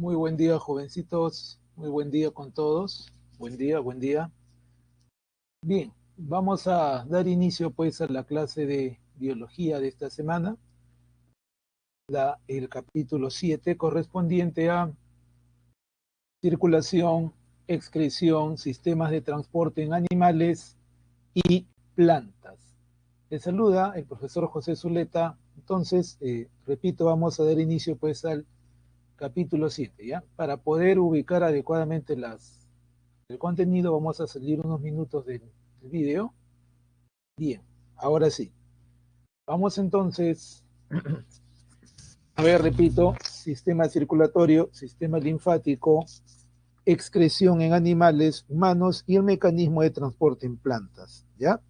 Muy buen día, jovencitos. Muy buen día con todos. Buen día, buen día. Bien, vamos a dar inicio pues a la clase de biología de esta semana, el capítulo 7 correspondiente a circulación, excreción, sistemas de transporte en animales y plantas. Les saluda el profesor José Zuleta. Entonces, repito, vamos a dar inicio pues al capítulo 7, ¿ya? Para poder ubicar adecuadamente el contenido, vamos a salir unos minutos del video. Bien, ahora sí. Vamos entonces, a ver, repito, sistema circulatorio, sistema linfático, excreción en animales humanos y el mecanismo de transporte en plantas, ¿ya?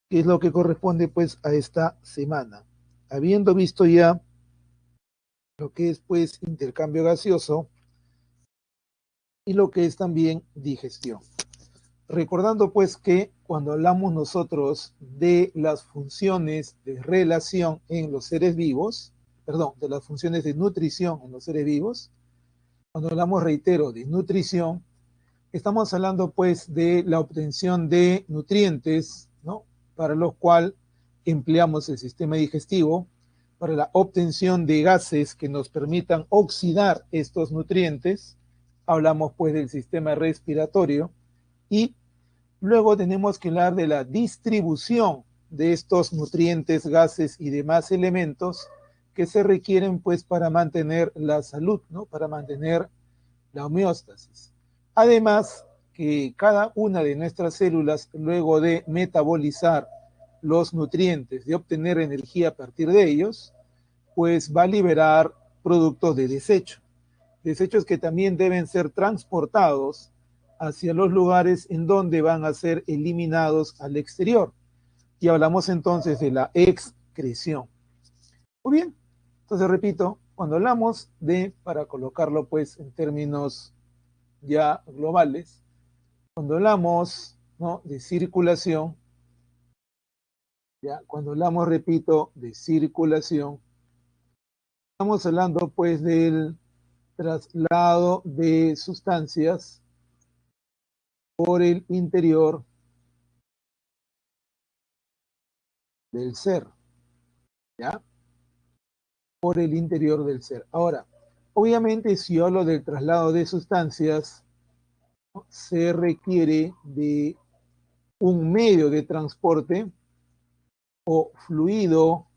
¿Qué es lo que corresponde pues a esta semana? Habiendo visto ya lo que es pues intercambio gaseoso y lo que es también digestión. Recordando pues que cuando hablamos nosotros de las funciones de relación en los seres vivos, perdón, de las funciones de nutrición en los seres vivos, cuando hablamos, reitero, de nutrición, estamos hablando pues de la obtención de nutrientes, ¿no? Para lo cual empleamos el sistema digestivo, para la obtención de gases que nos permitan oxidar estos nutrientes, hablamos pues del sistema respiratorio, y luego tenemos que hablar de la distribución de estos nutrientes, gases y demás elementos que se requieren pues para mantener la salud, ¿no? Para mantener la homeostasis. Además, que cada una de nuestras células, luego de metabolizar los nutrientes, de obtener energía a partir de ellos, pues va a liberar productos de desecho. Desechos que también deben ser transportados hacia los lugares en donde van a ser eliminados al exterior. Y hablamos entonces de la excreción. Muy bien, entonces repito, cuando hablamos de, para colocarlo pues en términos ya globales, cuando hablamos, ¿no?, de circulación, ya, cuando hablamos, repito, de circulación, estamos hablando pues del traslado de sustancias por el interior del ser, ¿ya? Por el interior del ser. Ahora, obviamente, si yo hablo del traslado de sustancias, ¿no?, se requiere de un medio de transporte o fluido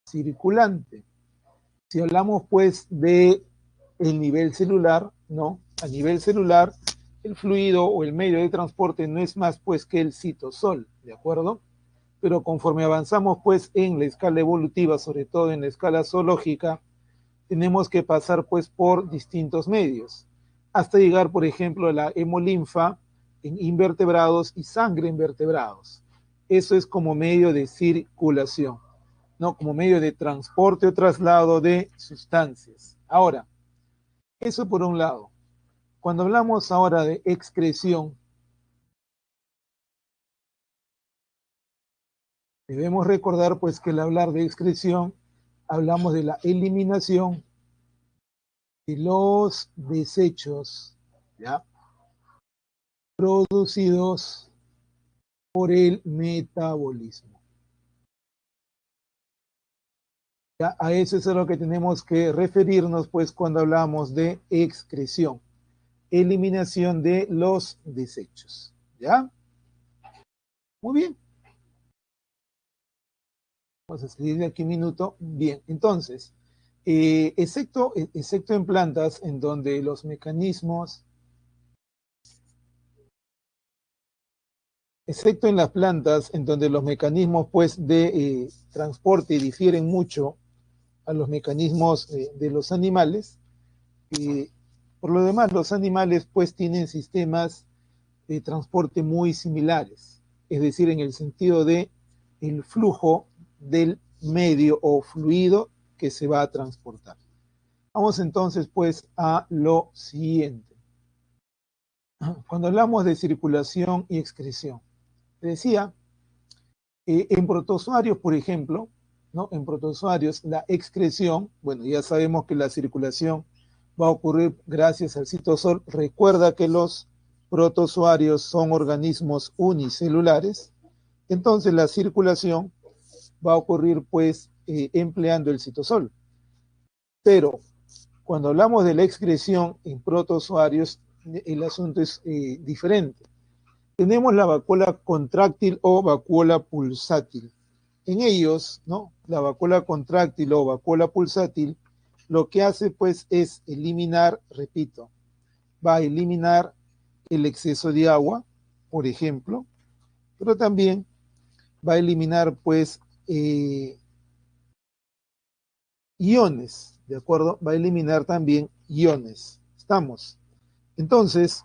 circulante. Si hablamos, pues, de el nivel celular, ¿no? A nivel celular, el fluido o el medio de transporte no es más, pues, que el citosol, ¿de acuerdo? Pero conforme avanzamos pues en la escala evolutiva, sobre todo en la escala zoológica, tenemos que pasar pues por distintos medios, hasta llegar, por ejemplo, a la hemolinfa en invertebrados y sangre en vertebrados. Eso es como medio de circulación, ¿no? Como medio de transporte o traslado de sustancias. Ahora, eso por un lado. Cuando hablamos ahora de excreción, debemos recordar pues que al hablar de excreción hablamos de la eliminación de los desechos, ¿ya?, producidos por el metabolismo. ¿Ya? A eso es a lo que tenemos que referirnos pues cuando hablamos de excreción, eliminación de los desechos. ¿Ya? Muy bien. Vamos a seguir de aquí un minuto. Bien, entonces, excepto en plantas en donde los mecanismos, excepto en las plantas en donde los mecanismos pues de transporte difieren mucho a los mecanismos de los animales, por lo demás los animales pues tienen sistemas de transporte muy similares, es decir, en el sentido de el flujo del medio o fluido que se va a transportar. Vamos entonces pues a lo siguiente. Cuando hablamos de circulación y excreción, decía, en protozoarios, por ejemplo, ¿no?, en protozoarios la excreción, bueno, ya sabemos que la circulación va a ocurrir gracias al citosol. Recuerda que los protozoarios son organismos unicelulares, entonces la circulación va a ocurrir pues empleando el citosol. Pero cuando hablamos de la excreción en protozoarios, el asunto es diferente. Tenemos la vacuola contráctil o vacuola pulsátil. En ellos, ¿no? La vacuola contráctil o vacuola pulsátil, lo que hace pues es eliminar, repito, va a eliminar el exceso de agua, por ejemplo, pero también va a eliminar pues iones, ¿de acuerdo? Va a eliminar también iones. ¿Estamos? Entonces,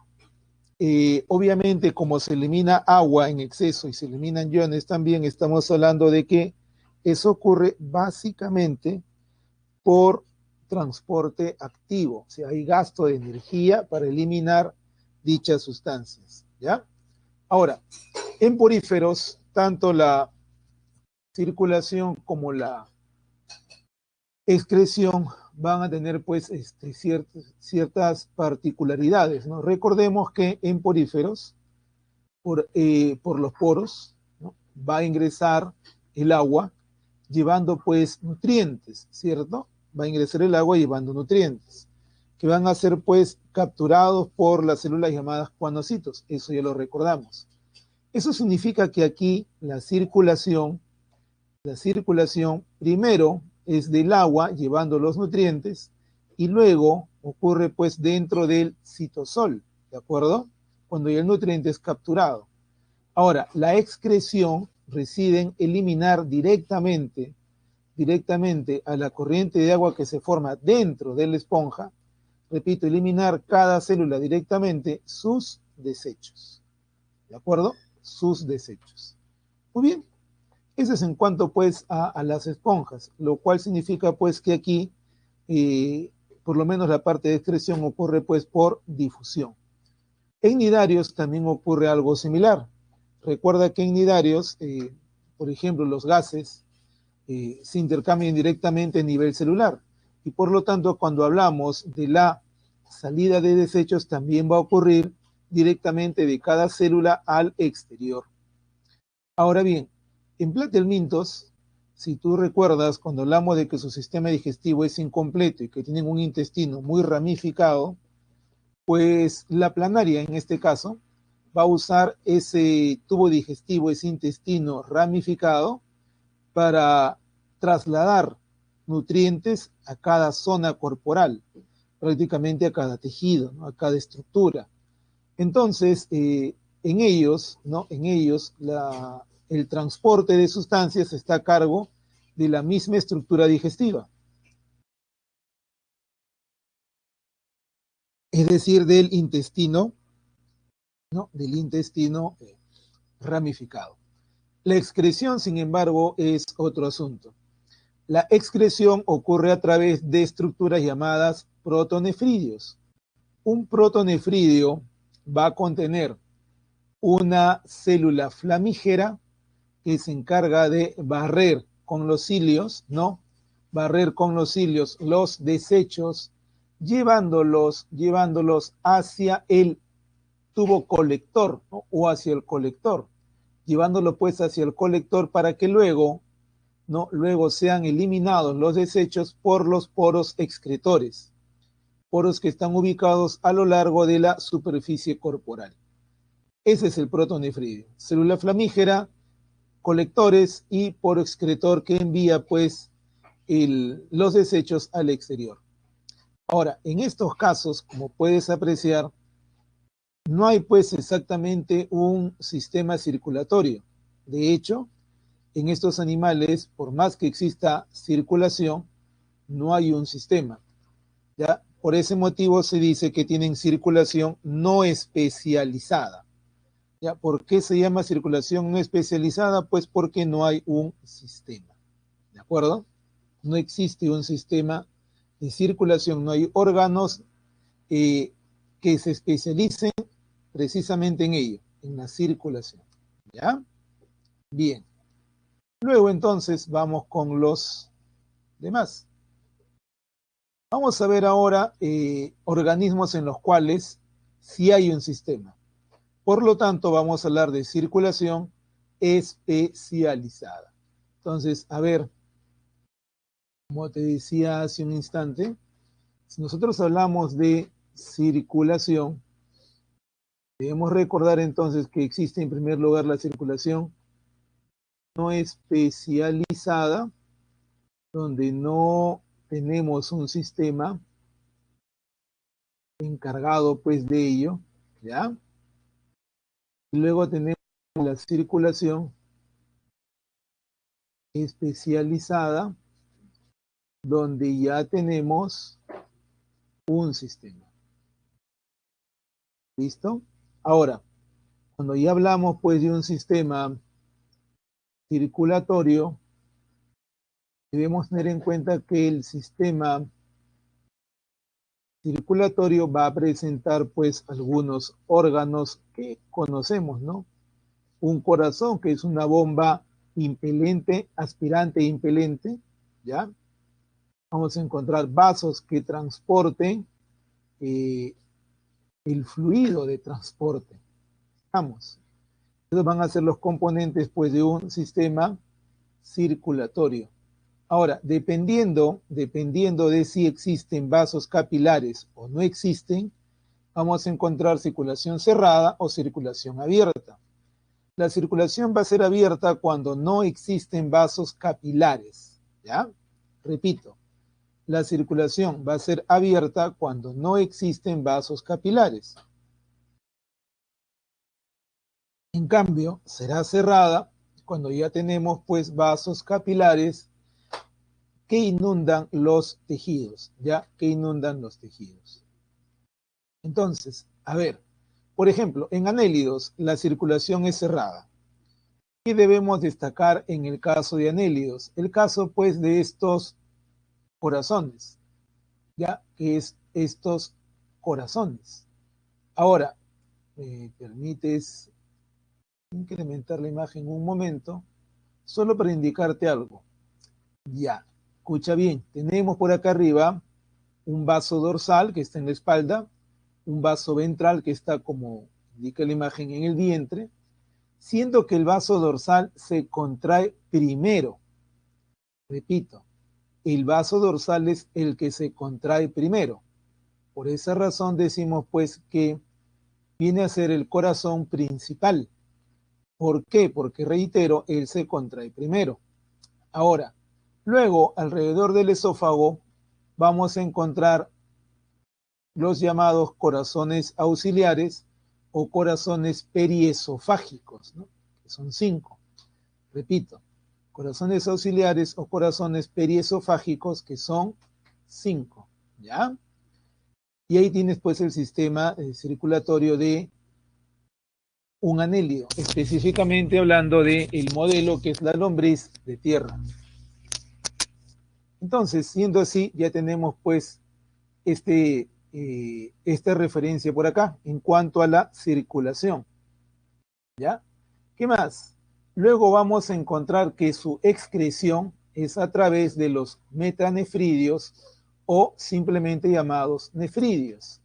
obviamente, como se elimina agua en exceso y se eliminan iones, también estamos hablando de que eso ocurre básicamente por transporte activo. O sea, hay gasto de energía para eliminar dichas sustancias, ¿ya? Ahora, en poríferos, tanto la circulación como la excreción van a tener pues ciertas particularidades, ¿no? Recordemos que en poríferos, por los poros, ¿no? Va a ingresar el agua llevando pues nutrientes, ¿cierto? Va a ingresar el agua llevando nutrientes, que van a ser pues capturados por las células llamadas cuanocitos, eso ya lo recordamos. Eso significa que aquí la circulación primero es del agua llevando los nutrientes y luego ocurre pues dentro del citosol, ¿de acuerdo? Cuando ya el nutriente es capturado. Ahora, la excreción reside en eliminar directamente a la corriente de agua que se forma dentro de la esponja, repito, eliminar cada célula directamente sus desechos, ¿de acuerdo? Sus desechos. Muy bien, eso es en cuanto pues a las esponjas, lo cual significa pues que aquí, por lo menos la parte de excreción ocurre pues por difusión. En nidarios también ocurre algo similar. Recuerda que en nidarios, por ejemplo, los gases se intercambian directamente a nivel celular y por lo tanto cuando hablamos de la salida de desechos también va a ocurrir directamente de cada célula al exterior. Ahora bien, en platelmintos, si tú recuerdas, cuando hablamos de que su sistema digestivo es incompleto y que tienen un intestino muy ramificado, pues la planaria en este caso va a usar ese tubo digestivo, ese intestino ramificado, para trasladar nutrientes a cada zona corporal, prácticamente a cada tejido, ¿no? A cada estructura. Entonces, en ellos, ¿no? En ellos, el transporte de sustancias está a cargo de la misma estructura digestiva, es decir, del intestino, ¿no? Del intestino ramificado. La excreción, sin embargo, es otro asunto. La excreción ocurre a través de estructuras llamadas protonefridios. Un protonefridio va a contener una célula flamígera que se encarga de barrer con los cilios, ¿no? Barrer con los cilios los desechos, llevándolos hacia el tubo colector, ¿no? O hacia el colector, llevándolo pues hacia el colector para que luego, ¿no? Luego sean eliminados los desechos por los poros excretores, poros que están ubicados a lo largo de la superficie corporal. Ese es el protonefridio, célula flamígera, colectores y poro excretor que envía pues los desechos al exterior. Ahora, en estos casos, como puedes apreciar, no hay pues exactamente un sistema circulatorio. De hecho, en estos animales, por más que exista circulación, no hay un sistema. ¿Ya? Por ese motivo se dice que tienen circulación no especializada. ¿Ya? ¿Por qué se llama circulación no especializada? Pues porque no hay un sistema. ¿De acuerdo? No existe un sistema de circulación, no hay órganos que se especialicen precisamente en ello, en la circulación. ¿Ya? Bien. Luego entonces vamos con los demás. Vamos a ver ahora organismos en los cuales sí hay un sistema. Por lo tanto, vamos a hablar de circulación especializada. Entonces, a ver, como te decía hace un instante, si nosotros hablamos de circulación, debemos recordar entonces que existe en primer lugar la circulación no especializada, donde no tenemos un sistema encargado pues de ello, ¿ya? Y luego tenemos la circulación especializada, donde ya tenemos un sistema. ¿Listo? Ahora, cuando ya hablamos pues de un sistema circulatorio, debemos tener en cuenta que el sistema circulatorio va a presentar pues algunos órganos que conocemos, ¿no? Un corazón, que es una bomba impelente, aspirante e impelente, ¿ya? Vamos a encontrar vasos que transporten el fluido de transporte. Vamos. Esos van a ser los componentes pues de un sistema circulatorio. Ahora, dependiendo de si existen vasos capilares o no existen, vamos a encontrar circulación cerrada o circulación abierta. La circulación va a ser abierta cuando no existen vasos capilares, ¿ya? Repito, la circulación va a ser abierta cuando no existen vasos capilares. En cambio, será cerrada cuando ya tenemos pues vasos capilares que inundan los tejidos, ¿ya? Que inundan los tejidos. Entonces, a ver, por ejemplo, en anélidos la circulación es cerrada. ¿Qué debemos destacar en el caso de anélidos? El caso pues de estos corazones, ¿ya? Que es estos corazones. Ahora, ¿me permites incrementar la imagen un momento? Solo para indicarte algo. Ya, escucha bien, tenemos por acá arriba un vaso dorsal que está en la espalda, un vaso ventral que está, como indica la imagen, en el vientre, siendo que el vaso dorsal se contrae primero. Repito, el vaso dorsal es el que se contrae primero. Por esa razón decimos pues que viene a ser el corazón principal. ¿Por qué? Porque reitero, él se contrae primero. Ahora, luego alrededor del esófago vamos a encontrar los llamados corazones auxiliares o corazones periesofágicos, ¿no? Que son 5. Repito, corazones auxiliares o corazones periesofágicos, que son 5, ¿ya? Y ahí tienes pues el sistema circulatorio de un anélido, específicamente hablando del modelo que es la lombriz de tierra. Entonces, siendo así, ya tenemos pues esta referencia por acá en cuanto a la circulación, ¿ya? ¿Qué más? Luego vamos a encontrar que su excreción es a través de los metanefridios o simplemente llamados nefridios.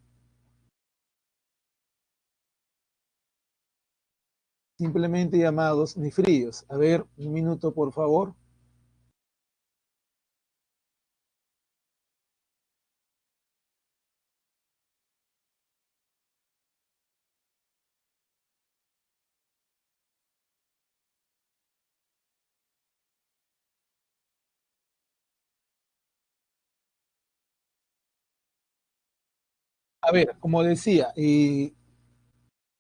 Simplemente llamados nefridios. A ver, un minuto por favor. A ver, como decía,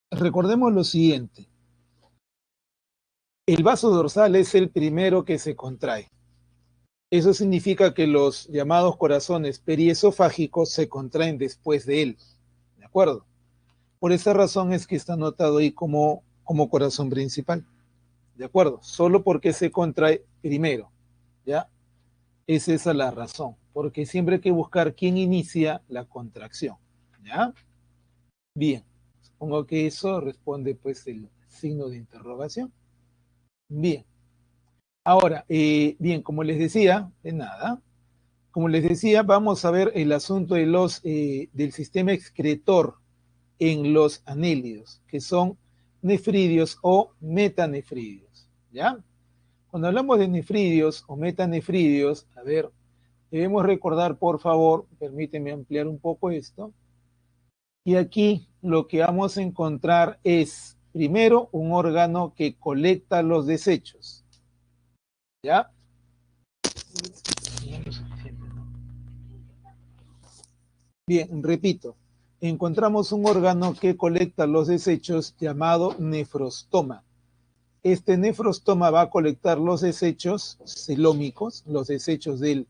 recordemos lo siguiente. El vaso dorsal es el primero que se contrae. Eso significa que los llamados corazones periesofágicos se contraen después de él. ¿De acuerdo? Por esa razón es que está anotado ahí como corazón principal. ¿De acuerdo? Solo porque se contrae primero. ¿Ya? Es esa la razón. Porque siempre hay que buscar quién inicia la contracción. ¿Ya? Bien. Supongo que eso responde pues el signo de interrogación. Bien. Ahora, bien, como les decía, de nada. Como les decía, vamos a ver el asunto de del sistema excretor en los anélidos, que son nefridios o metanefridios, ¿ya? Cuando hablamos de nefridios o metanefridios, a ver, debemos recordar, por favor, permíteme ampliar un poco esto, y aquí lo que vamos a encontrar es, primero, un órgano que colecta los desechos, ¿ya? Bien, repito, encontramos un órgano que colecta los desechos llamado nefrostoma. Este nefrostoma va a colectar los desechos celómicos, los desechos del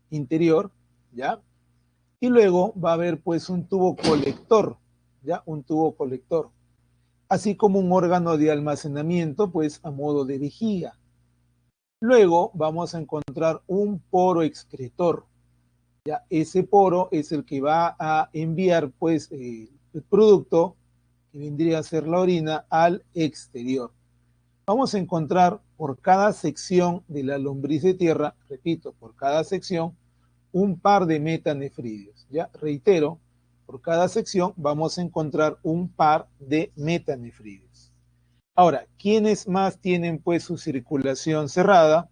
interior, ¿ya? Y luego va a haber pues un tubo colector, ¿ya? Un tubo colector, así como un órgano de almacenamiento pues a modo de vejiga. Luego vamos a encontrar un poro excretor, ¿ya? Ese poro es el que va a enviar pues el producto que vendría a ser la orina al exterior. Vamos a encontrar por cada sección de la lombriz de tierra, repito, por cada sección, un par de metanefridios. Ya reitero, por cada sección vamos a encontrar un par de metanefridios. Ahora, ¿quiénes más tienen pues su circulación cerrada?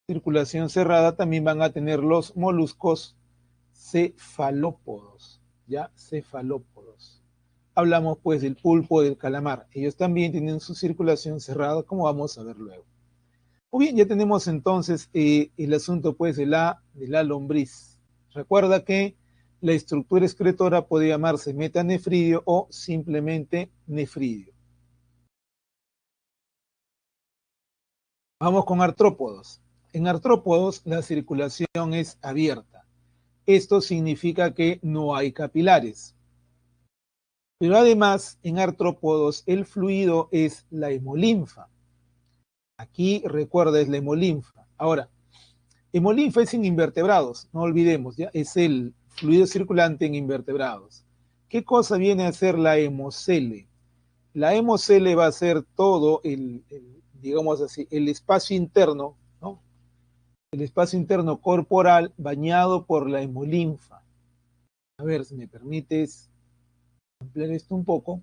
Circulación cerrada también van a tener los moluscos cefalópodos, ¿ya? Cefalópodos. Hablamos pues del pulpo, del calamar. Ellos también tienen su circulación cerrada, como vamos a ver luego. Muy bien, ya tenemos entonces el asunto pues de la lombriz. Recuerda que la estructura excretora puede llamarse metanefridio o simplemente nefridio. Vamos con artrópodos. En artrópodos la circulación es abierta. Esto significa que no hay capilares. Pero además, en artrópodos el fluido es la hemolinfa. Aquí recuerda, es la hemolinfa. Ahora, hemolinfa es en invertebrados, no olvidemos, ¿ya? Es el fluido circulante en invertebrados. ¿Qué cosa viene a ser la hemocele? La hemocele va a ser todo digamos así, el espacio interno, ¿no? El espacio interno corporal bañado por la hemolinfa. A ver, si me permites ampliar esto un poco.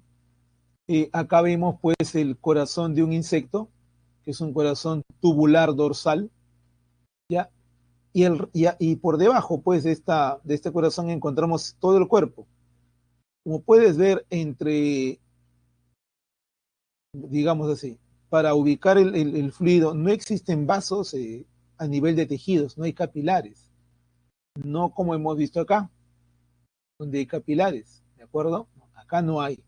Acá vemos pues el corazón de un insecto, que es un corazón tubular dorsal, ¿ya? Y por debajo pues de este corazón encontramos todo el cuerpo. Como puedes ver digamos así, para ubicar el fluido, no existen vasos a nivel de tejidos, no hay capilares, no como hemos visto acá, donde hay capilares, ¿de acuerdo? Acá no hay.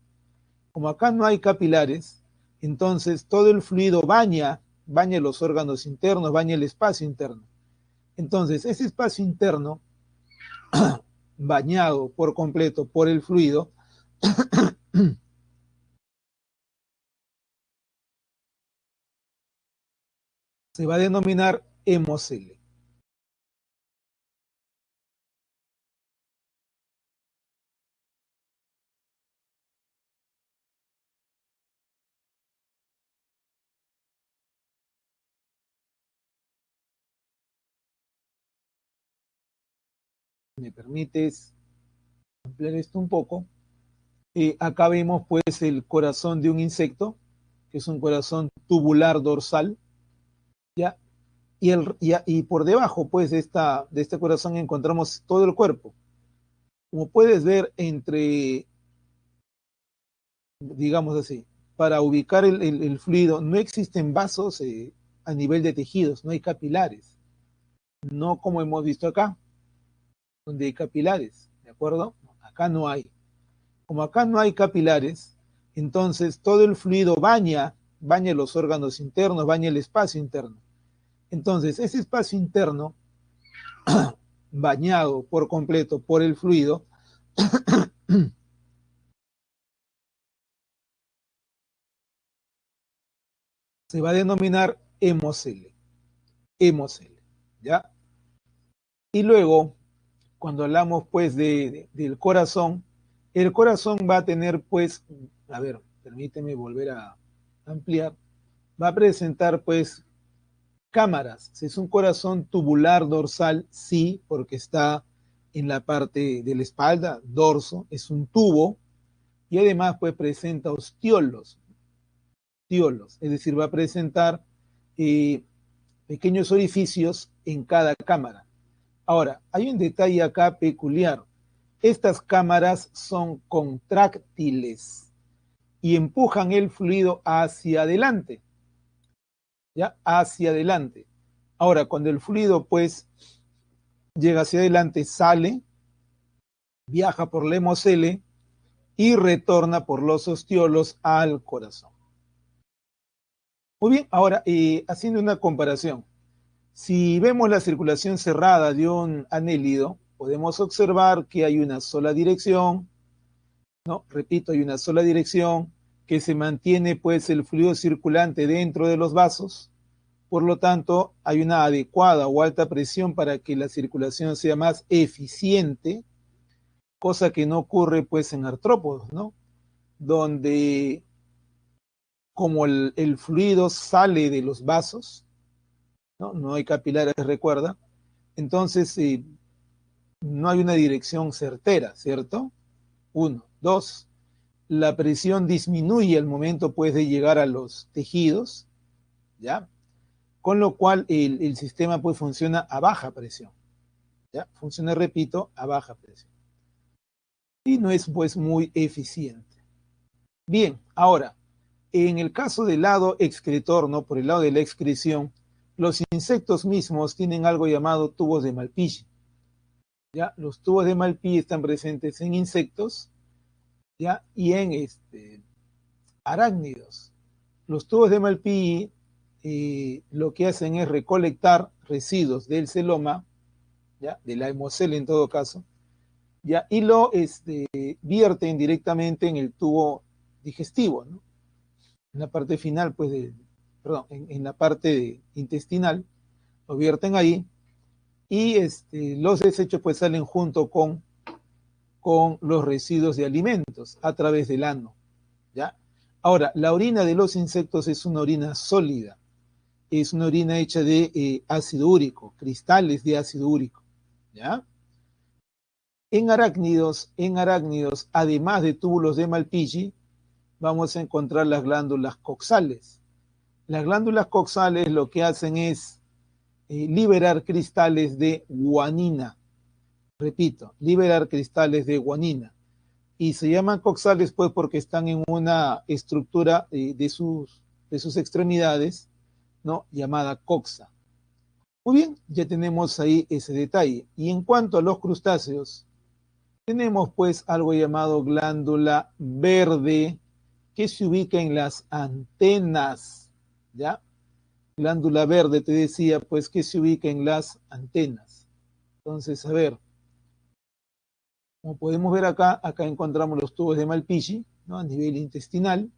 Como acá no hay capilares, entonces todo el fluido baña los órganos internos, baña el espacio interno. Entonces, ese espacio interno, bañado por completo por el fluido, se va a denominar hemocele. ¿Me permites ampliar esto un poco? Acá vemos pues el corazón de un insecto, que es un corazón tubular dorsal, ¿ya? Y por debajo pues de este corazón encontramos todo el cuerpo. Como puedes ver digamos así, para ubicar el fluido, no existen vasos a nivel de tejidos, no hay capilares, no como hemos visto acá, donde hay capilares, ¿de acuerdo? Acá no hay. Como acá no hay capilares, entonces todo el fluido baña los órganos internos, baña el espacio interno. Entonces, ese espacio interno, bañado por completo por el fluido, se va a denominar hemocele. Hemocele, ¿ya? Y luego, cuando hablamos pues del corazón, el corazón va a tener pues, a ver, permíteme volver a ampliar, va a presentar pues Cámaras, ¿es un corazón tubular dorsal? Sí, porque está en la parte de la espalda, dorso, es un tubo, y además pues presenta ostiolos, es decir, va a presentar pequeños orificios en cada cámara. Ahora, hay un detalle acá peculiar. Estas cámaras son contráctiles y empujan el fluido hacia adelante, ¿ya? Hacia adelante. Ahora, cuando el fluido pues llega hacia adelante, sale, viaja por la hemocele y retorna por los ostiolos al corazón. Muy bien, ahora haciendo una comparación. Si vemos la circulación cerrada de un anélido, podemos observar que hay una sola dirección, ¿no? Repito, hay una sola dirección, que se mantiene pues el fluido circulante dentro de los vasos, por lo tanto hay una adecuada o alta presión para que la circulación sea más eficiente, cosa que no ocurre pues en artrópodos, ¿no? Donde como el fluido sale de los vasos, ¿no? No hay capilares, recuerda, entonces no hay una dirección certera, ¿cierto? Uno. Dos, la presión disminuye al momento pues de llegar a los tejidos, ¿ya? Con lo cual el sistema pues funciona a baja presión, ¿ya? Funciona, repito, a baja presión. Y no es pues muy eficiente. Bien, ahora, en el caso del lado excretor, ¿no? Por el lado de la excreción, los insectos mismos tienen algo llamado tubos de Malpighi, ¿ya? Los tubos de Malpighi están presentes en insectos, ¿ya? Y en arácnidos. Los tubos de Malpighi lo que hacen es recolectar residuos del celoma, ¿ya? De la hemocele en todo caso, ¿ya? Y lo vierten directamente en el tubo digestivo, ¿no? En la parte final, pues, perdón, en la parte intestinal, lo vierten ahí y los desechos pues salen junto con los residuos de alimentos a través del ano, ¿ya? Ahora, la orina de los insectos es una orina sólida, es una orina hecha de ácido úrico, cristales de ácido úrico, ¿ya? En arácnidos, además de túbulos de Malpighi, vamos a encontrar las glándulas coxales. Las glándulas coxales lo que hacen es liberar cristales de guanina. Repito, liberar cristales de guanina. Y se llaman coxales pues porque están en una estructura de sus extremidades, ¿no? Llamada coxa. Muy bien, ya tenemos ahí ese detalle. Y en cuanto a los crustáceos, tenemos pues algo llamado glándula verde que se ubica en las antenas, ¿ya? Glándula verde, te decía, pues que se ubica en las antenas. Entonces, a ver, como podemos ver acá, acá encontramos los tubos de Malpighi, ¿no? A nivel intestinal,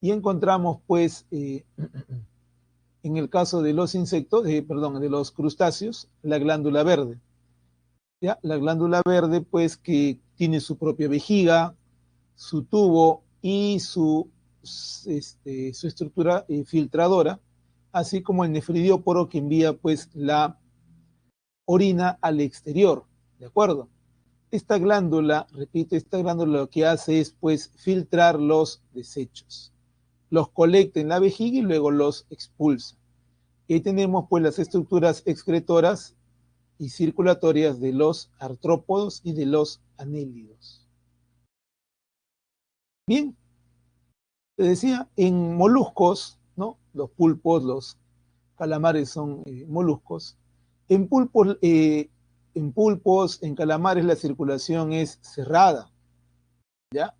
y encontramos pues, en el caso de los insectos, perdón, de los crustáceos, la glándula verde. ¿Ya? La glándula verde, pues, que tiene su propia vejiga, su tubo y su estructura filtradora, así como el nefridióporo que envía, pues, la orina al exterior, ¿de acuerdo? Esta glándula, repito, esta glándula lo que hace es, pues, filtrar los desechos. Los colecta en la vejiga y luego los expulsa. Y ahí tenemos, pues, las estructuras excretoras y circulatorias de los artrópodos y de los anélidos. Bien, te decía, en moluscos, ¿no? Los pulpos, los calamares son moluscos. En pulpos, en calamares la circulación es cerrada, ¿ya?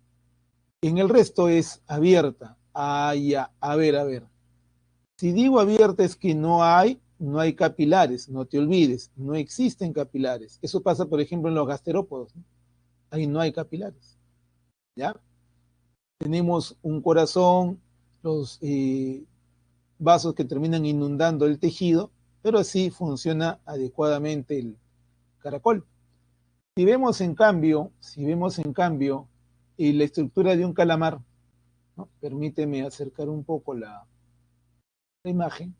En el resto es abierta. Ah, ya, a ver, a ver. Si digo abierta es que no hay capilares, no te olvides, no existen capilares. Eso pasa, por ejemplo, en los gasterópodos, ¿no? Ahí no hay capilares, ¿ya? Tenemos un corazón, los vasos que terminan inundando el tejido, pero así funciona adecuadamente el caracol. Si vemos en cambio la estructura de un calamar, ¿no? Permíteme acercar un poco la imagen.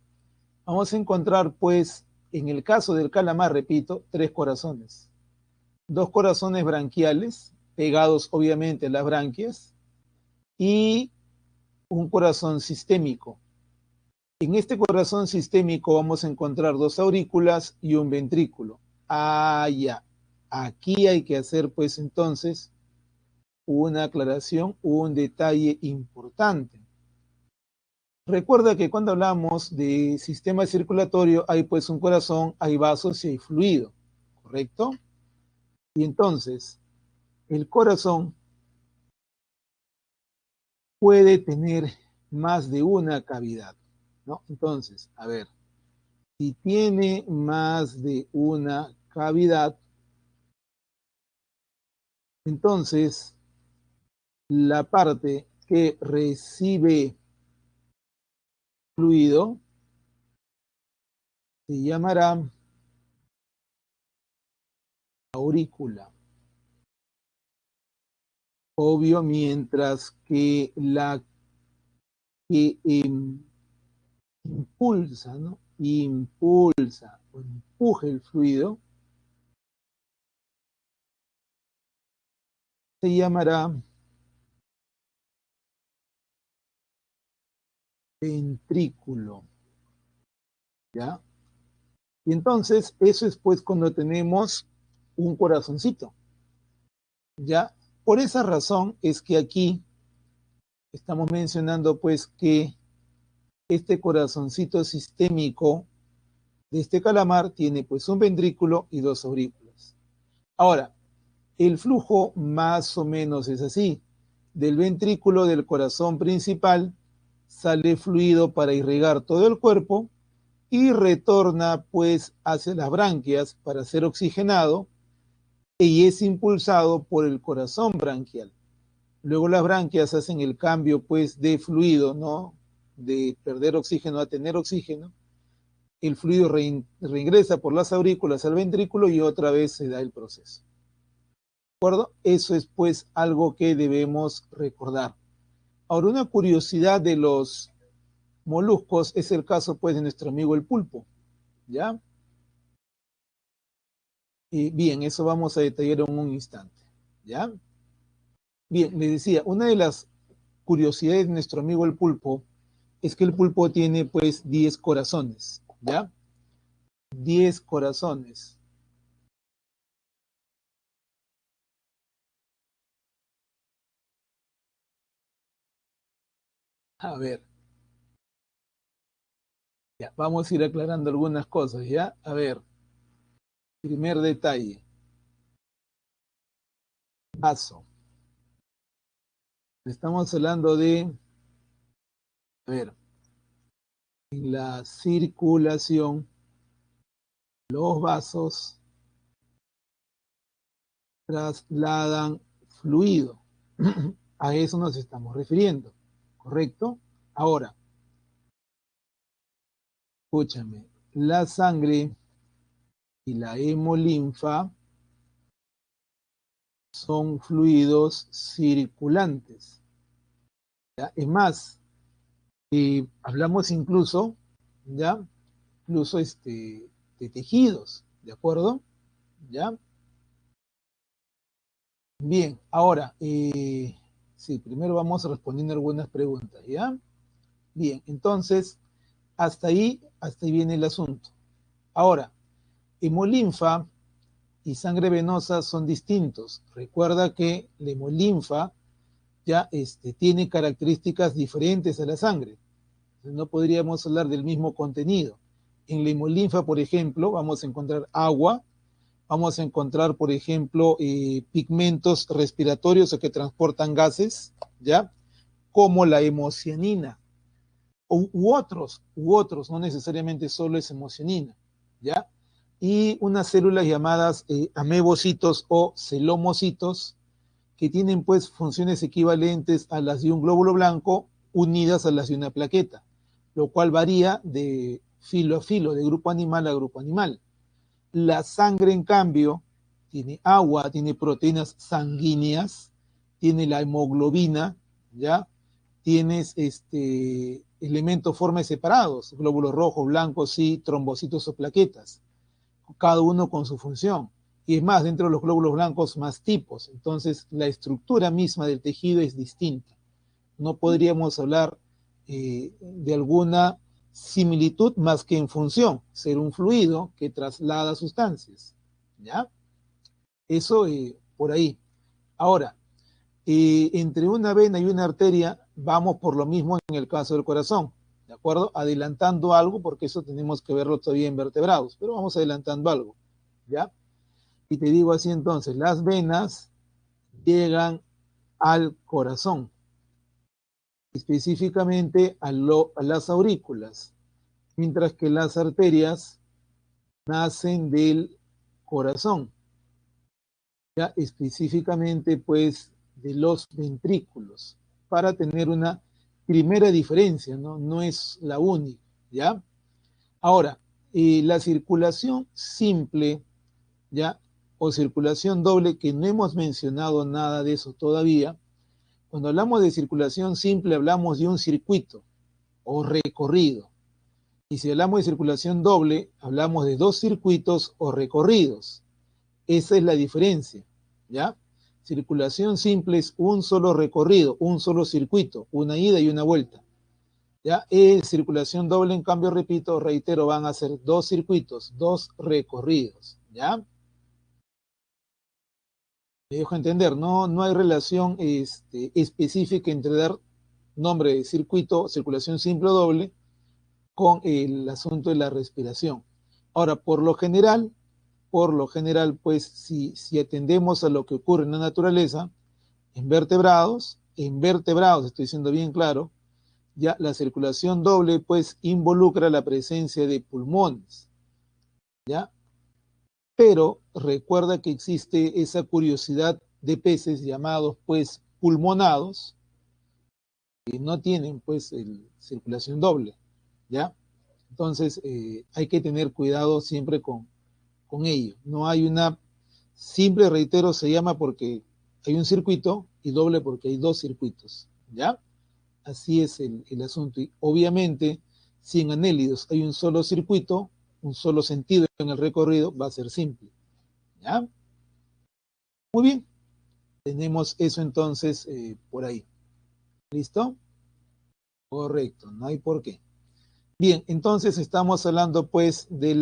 Vamos a encontrar, pues, en el caso del calamar, repito, 3 corazones. 2 corazones branquiales, pegados obviamente a las branquias, y un corazón sistémico. En este corazón sistémico vamos a encontrar 2 aurículas y un ventrículo. Ah, ya. Aquí hay que hacer, pues, entonces, una aclaración, un detalle importante. Recuerda que cuando hablamos de sistema circulatorio hay pues un corazón, hay vasos y hay fluido, ¿correcto? Y entonces, el corazón puede tener más de una cavidad, ¿no? Entonces, a ver, si tiene más de una cavidad, entonces la parte que recibe fluido se llamará aurícula. Obvio, mientras que la que impulsa, ¿no? Impulsa o empuje el fluido, se llamará ventrículo, ¿ya? Y entonces, eso es pues cuando tenemos un corazoncito, ¿ya? Por esa razón es que aquí estamos mencionando pues que este corazoncito sistémico de este calamar tiene pues un ventrículo y 2 aurículas. Ahora, el flujo más o menos es así. Del ventrículo del corazón principal sale fluido para irrigar todo el cuerpo y retorna pues hacia las branquias para ser oxigenado y es impulsado por el corazón branquial. Luego las branquias hacen el cambio pues de fluido, ¿no? De perder oxígeno a tener oxígeno. El fluido reingresa por las aurículas al ventrículo y otra vez se da el proceso. ¿De acuerdo? Eso es pues algo que debemos recordar. Ahora, una curiosidad de los moluscos es el caso pues de nuestro amigo el pulpo, ¿ya? Y bien, eso vamos a detallar en un instante, ¿ya? Bien, les decía, una de las curiosidades de nuestro amigo el pulpo es que el pulpo tiene pues 10 corazones, ¿ya? 10 corazones. A ver, ya, vamos a ir aclarando algunas cosas, ¿ya? A ver, primer detalle, vaso. Estamos hablando de, a ver, en la circulación, los vasos trasladan fluido. A eso nos estamos refiriendo, ¿correcto? Ahora, escúchame, la sangre y la hemolinfa son fluidos circulantes. ¿Ya? Es más, hablamos incluso, ¿ya? Incluso de tejidos, ¿de acuerdo? ¿Ya? Bien, ahora, sí, primero vamos respondiendo algunas preguntas, ¿ya? Bien, entonces, hasta ahí viene el asunto. Ahora, hemolinfa y sangre venosa son distintos. Recuerda que la hemolinfa ya tiene características diferentes a la sangre. Entonces, no podríamos hablar del mismo contenido. En la hemolinfa, por ejemplo, vamos a encontrar agua, vamos a encontrar, por ejemplo, pigmentos respiratorios o que transportan gases, ¿ya? Como la hemocianina, u otros, no necesariamente solo es hemocianina, ¿ya? Y unas células llamadas amebocitos o celomocitos, que tienen pues funciones equivalentes a las de un glóbulo blanco unidas a las de una plaqueta, lo cual varía de filo a filo, de grupo animal a grupo animal. La sangre, en cambio, tiene agua, tiene proteínas sanguíneas, tiene la hemoglobina, ¿ya? tienes elementos formes separados, glóbulos rojos, blancos y trombocitos o plaquetas, cada uno con su función. Y es más, dentro de los glóbulos blancos, más tipos. Entonces, la estructura misma del tejido es distinta. No podríamos hablar de alguna similitud más que en función, ser un fluido que traslada sustancias. ¿Ya? Eso por ahí. Ahora, entre una vena y una arteria vamos por lo mismo en el caso del corazón, ¿de acuerdo? Adelantando algo, porque eso tenemos que verlo todavía en vertebrados, pero vamos adelantando algo, ¿ya? Y te digo así entonces, las venas llegan al corazón, específicamente a las aurículas, mientras que las arterias nacen del corazón, ya específicamente pues de los ventrículos, para tener una primera diferencia, ¿no? No es la única, ¿ya? Ahora, la circulación simple, ¿ya? O circulación doble, que no hemos mencionado nada de eso todavía. Cuando hablamos de circulación simple, hablamos de un circuito o recorrido. Y si hablamos de circulación doble, hablamos de dos circuitos o recorridos. Esa es la diferencia, ¿ya? Circulación simple es un solo recorrido, un solo circuito, una ida y una vuelta. ¿Ya? Circulación doble, en cambio, repito, reitero, van a ser dos circuitos, dos recorridos, ¿ya? Me dejo entender, no hay relación específica entre dar nombre de circuito, circulación simple o doble, con el asunto de la respiración. Ahora, por lo general, pues si atendemos a lo que ocurre en la naturaleza, en vertebrados, estoy siendo bien claro, ya la circulación doble pues involucra la presencia de pulmones, ¿ya? Pero recuerda que existe esa curiosidad de peces llamados pues pulmonados, que no tienen pues circulación doble, ¿ya? Entonces hay que tener cuidado siempre con ello. No hay una simple, reitero, se llama porque hay un circuito, y doble porque hay dos circuitos, ¿ya? Así es el asunto. Y obviamente, si en anélidos hay un solo circuito, un solo sentido en el recorrido, va a ser simple, ¿ya? Muy bien, tenemos eso entonces por ahí. ¿Listo? Correcto, no hay por qué. Bien, entonces estamos hablando pues de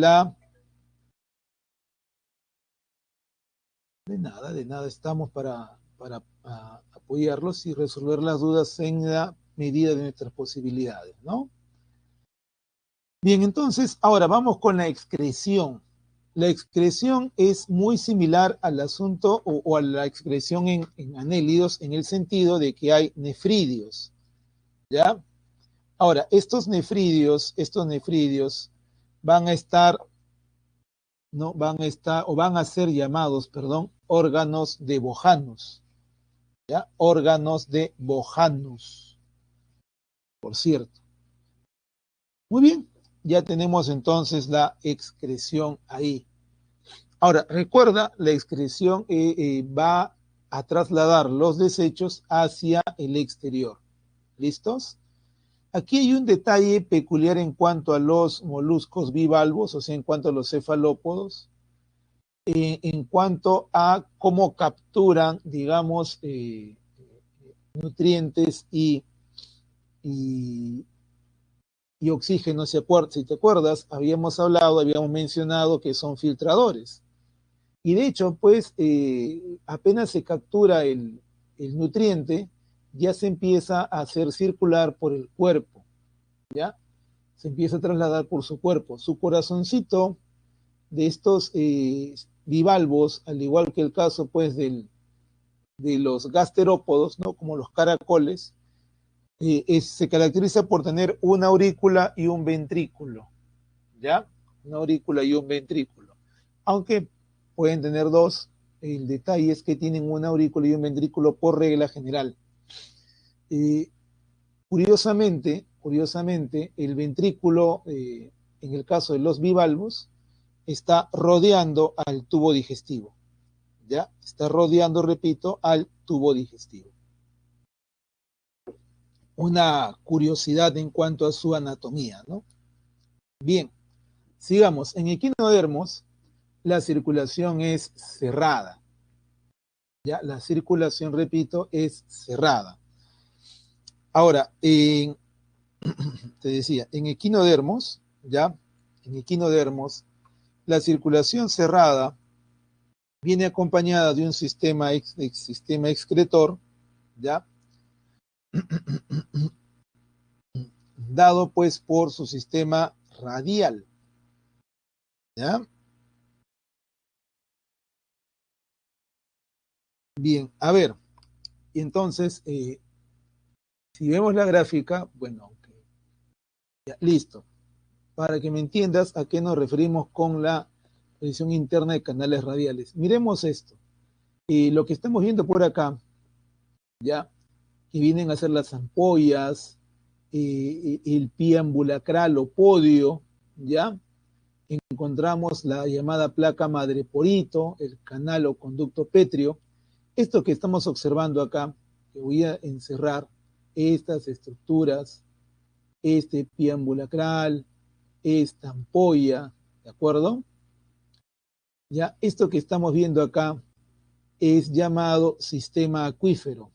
de nada, estamos para apoyarlos y resolver las dudas en la medida de nuestras posibilidades, ¿no? Bien, entonces, ahora vamos con la excreción. La excreción es muy similar al asunto o a la excreción en anélidos, en el sentido de que hay nefridios, ¿ya? Ahora, estos nefridios van a estar, ¿no? Van a ser llamados, perdón, órganos de Bojanus, ¿ya? Órganos de Bojanus, por cierto. Muy bien, ya tenemos entonces la excreción ahí. Ahora, recuerda, la excreción va a trasladar los desechos hacia el exterior. ¿Listos? Aquí hay un detalle peculiar en cuanto a los moluscos bivalvos, o sea, en cuanto a los cefalópodos, en cuanto a cómo capturan, digamos, nutrientes y oxígeno. Si te acuerdas, habíamos mencionado que son filtradores. Y de hecho, pues, apenas se captura el nutriente, ya se empieza a hacer circular por el cuerpo, ¿ya? Se empieza a trasladar por su cuerpo. Su corazoncito de estos bivalvos, al igual que el caso, pues, de los gasterópodos, ¿no? Como los caracoles, se caracteriza por tener una aurícula y un ventrículo, ¿ya? Una aurícula y un ventrículo. Aunque pueden tener dos, el detalle es que tienen una aurícula y un ventrículo por regla general. Curiosamente, el ventrículo, en el caso de los bivalvos, está rodeando al tubo digestivo, ¿ya? Está rodeando, repito, al tubo digestivo. una curiosidad en cuanto a su anatomía, ¿no? Bien, sigamos. En equinodermos, la circulación es cerrada. Ya, la circulación, repito, es cerrada. Ahora, te decía, en equinodermos, ya, en equinodermos, la circulación cerrada viene acompañada de un sistema excretor, ya, dado pues por su sistema radial, ya. Bien, a ver, y entonces, si vemos la gráfica, bueno, okay, ya, listo. Para que me entiendas a qué nos referimos con la edición interna de canales radiales. Miremos esto. Lo que estamos viendo por acá, ya, que vienen a ser las ampollas, el pie ambulacral o podio, ya, encontramos la llamada placa madreporito, el canal o conducto pétreo. Esto que estamos observando acá, que voy a encerrar estas estructuras, este pie ambulacral, esta ampolla, ¿de acuerdo? Ya, esto que estamos viendo acá es llamado sistema acuífero.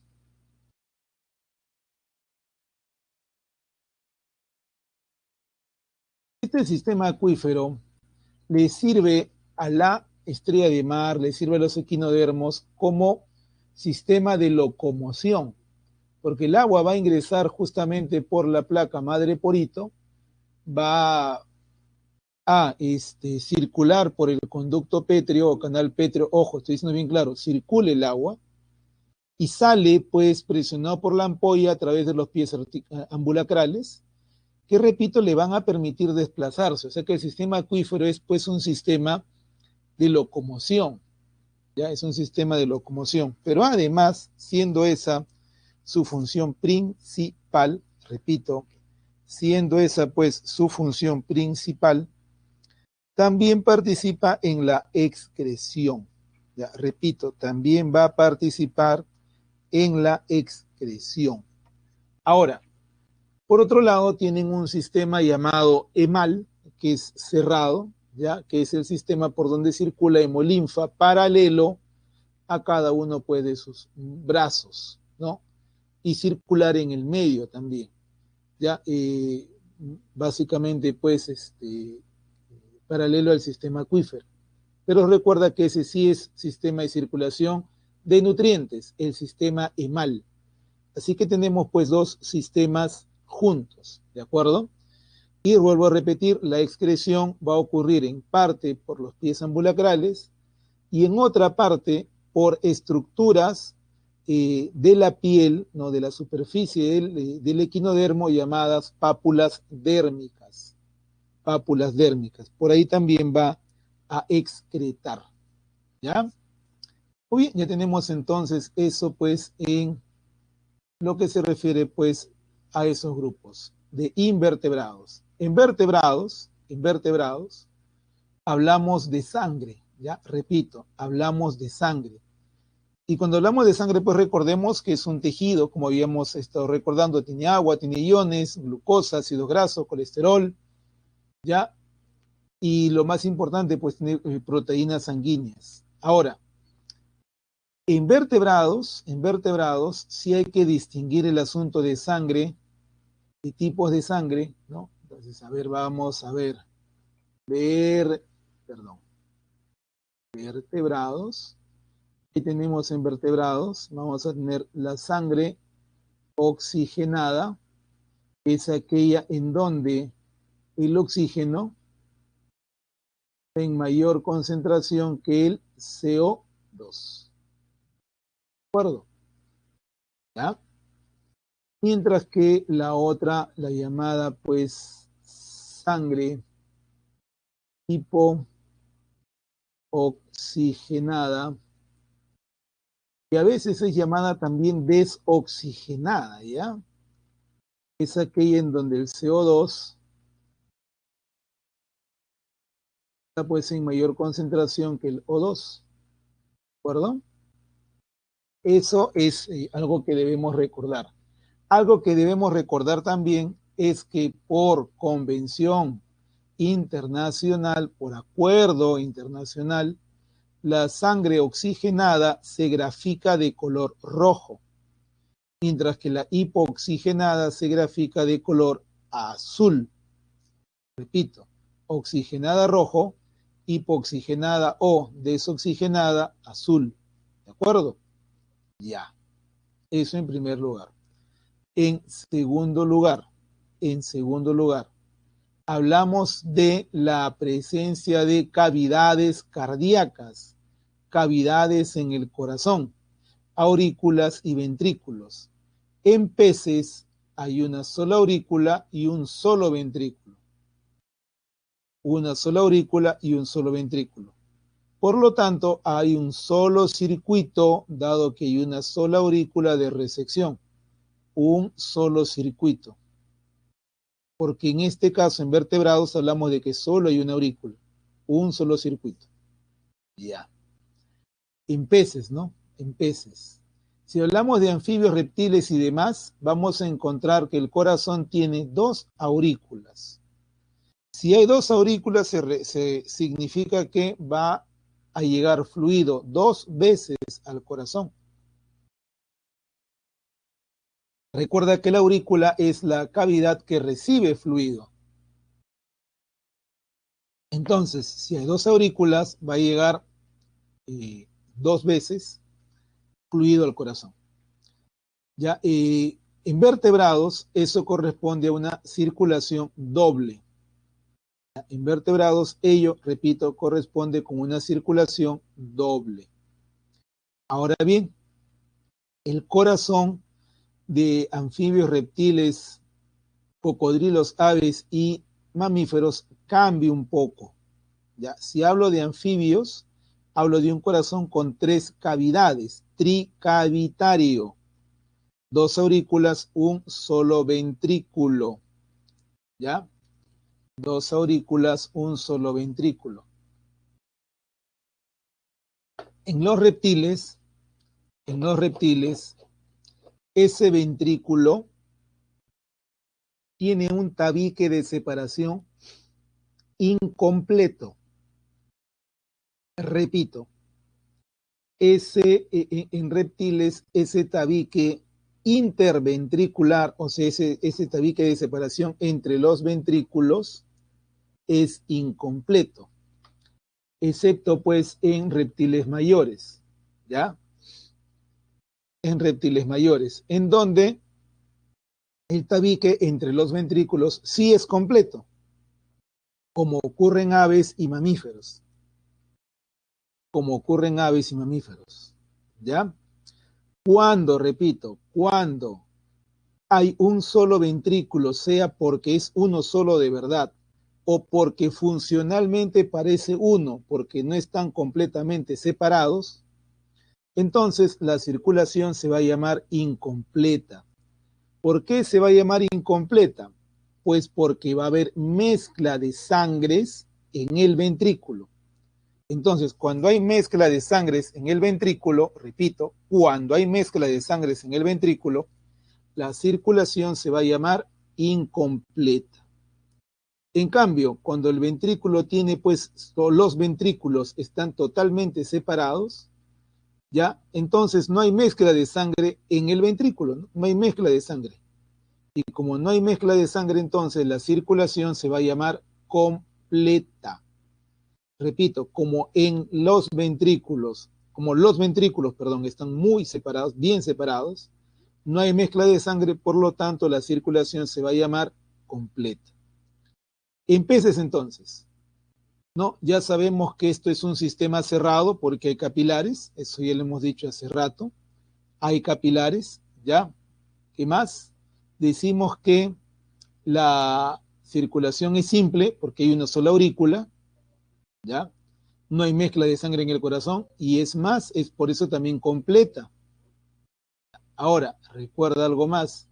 Este sistema acuífero le sirve a la estrella de mar, le sirve a los equinodermos como sistema de locomoción, porque el agua va a ingresar justamente por la placa madre porito, va a circular por el conducto pétreo o canal pétreo, ojo, estoy diciendo bien claro, circula el agua y sale pues presionado por la ampolla a través de los pies ambulacrales, que repito, le van a permitir desplazarse. O sea que el sistema acuífero es pues un sistema de locomoción, ya es un sistema de locomoción, pero además, siendo esa su función principal, repito, siendo esa pues su función principal, también participa en la excreción. Ya, repito, también va a participar en la excreción. Ahora, por otro lado, tienen un sistema llamado EMAL, que es cerrado, ya, que es el sistema por donde circula hemolinfa paralelo a cada uno pues, de sus brazos, ¿no? Y circular en el medio también, ya, básicamente, pues, paralelo al sistema acuífero. Pero recuerda que ese sí es sistema de circulación de nutrientes, el sistema EMAL. Así que tenemos pues dos sistemas juntos, ¿de acuerdo? Y vuelvo a repetir, la excreción va a ocurrir en parte por los pies ambulacrales y en otra parte por estructuras de la piel, ¿no? De la superficie del equinodermo llamadas pápulas dérmicas. Pápulas dérmicas. Por ahí también va a excretar, ¿ya? Muy bien, ya tenemos entonces eso pues en lo que se refiere pues a esos grupos de invertebrados. En vertebrados, hablamos de sangre, ya repito, hablamos de sangre. Y cuando hablamos de sangre, pues recordemos que es un tejido, como habíamos estado recordando, tiene agua, tiene iones, glucosa, ácido graso, colesterol, ya, y lo más importante, pues tiene proteínas sanguíneas. Ahora, en vertebrados sí hay que distinguir el asunto de sangre, de tipos de sangre, ¿no? Entonces, a ver, vamos a ver, perdón, vertebrados. Aquí tenemos en vertebrados, vamos a tener la sangre oxigenada, que es aquella en donde el oxígeno está en mayor concentración que el CO2. ¿De acuerdo? ¿Ya? Mientras que la otra, la llamada pues sangre tipo oxigenada, y a veces es llamada también desoxigenada, ¿ya? Es aquella en donde el CO2 está pues en mayor concentración que el O2, ¿de acuerdo? Eso es algo que debemos recordar. Algo que debemos recordar también es que por convención internacional, por acuerdo internacional, la sangre oxigenada se grafica de color rojo, mientras que la hipooxigenada se grafica de color azul. Repito, oxigenada rojo, hipooxigenada o desoxigenada azul. ¿De acuerdo? Ya. Eso en primer lugar. En segundo lugar, hablamos de la presencia de cavidades cardíacas, cavidades en el corazón, aurículas y ventrículos. En peces hay una sola aurícula y un solo ventrículo. Una sola aurícula y un solo ventrículo. Por lo tanto, hay un solo circuito, dado que hay una sola aurícula de resección. Un solo circuito. Porque en este caso, en vertebrados, hablamos de que solo hay una aurícula. Un solo circuito. Ya. En peces, ¿no? En peces. Si hablamos de anfibios, reptiles y demás, vamos a encontrar que el corazón tiene dos aurículas. Si hay dos aurículas, significa que va a llegar fluido 2 veces al corazón. Recuerda que la aurícula es la cavidad que recibe fluido. Entonces, si hay dos aurículas, va a llegar 2 veces fluido al corazón. Ya, en vertebrados, eso corresponde a una circulación doble. En vertebrados, ello, repito, corresponde con una circulación doble. Ahora bien, el corazón de anfibios, reptiles, cocodrilos, aves y mamíferos cambia un poco. ¿Ya? Si hablo de anfibios, hablo de un corazón con 3 cavidades, tricavitario, 2 aurículas, un solo ventrículo. ¿Ya? 2 aurículas, un solo ventrículo. En los reptiles, ese ventrículo tiene un tabique de separación incompleto. Repito, en reptiles, ese tabique interventricular, o sea, ese tabique de separación entre los ventrículos es incompleto, excepto pues en reptiles mayores, ¿ya? En reptiles mayores, en donde el tabique entre los ventrículos sí es completo, como ocurre en aves y mamíferos. ¿Ya? Cuando hay un solo ventrículo, sea porque es uno solo de verdad, o porque funcionalmente parece uno, porque no están completamente separados, entonces la circulación se va a llamar incompleta. ¿Por qué se va a llamar incompleta? Pues porque va a haber mezcla de sangres en el ventrículo. Entonces, cuando hay mezcla de sangres en el ventrículo, repito, cuando hay mezcla de sangres en el ventrículo, la circulación se va a llamar incompleta. En cambio, cuando el ventrículo tiene, pues, los ventrículos están totalmente separados, ¿ya? Entonces no hay mezcla de sangre en el ventrículo, ¿no? No hay mezcla de sangre. Y como no hay mezcla de sangre, entonces la circulación se va a llamar completa. Repito, como los ventrículos, están muy separados, bien separados, no hay mezcla de sangre, por lo tanto la circulación se va a llamar completa. En peces entonces, ¿no? Ya sabemos que esto es un sistema cerrado porque hay capilares, eso ya lo hemos dicho hace rato, hay capilares, ¿ya? ¿Qué más? Decimos que la circulación es simple porque hay una sola aurícula, ¿ya? No hay mezcla de sangre en el corazón y es más, es por eso también completa. Ahora, recuerda algo más.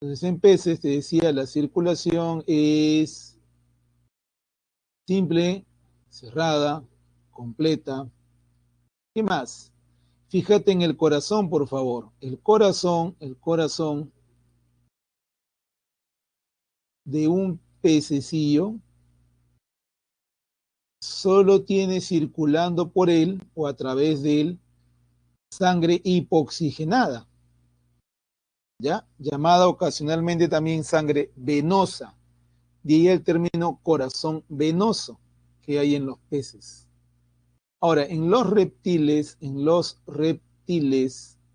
Entonces, en peces te decía, la circulación es simple, cerrada, completa. ¿Qué más? Fíjate en el corazón, por favor. El corazón de un pececillo solo tiene circulando por él o a través de él sangre hipoxigenada, ¿ya? Llamada ocasionalmente también sangre venosa. De ahí el término corazón venoso que hay en los peces. Ahora, en los reptiles,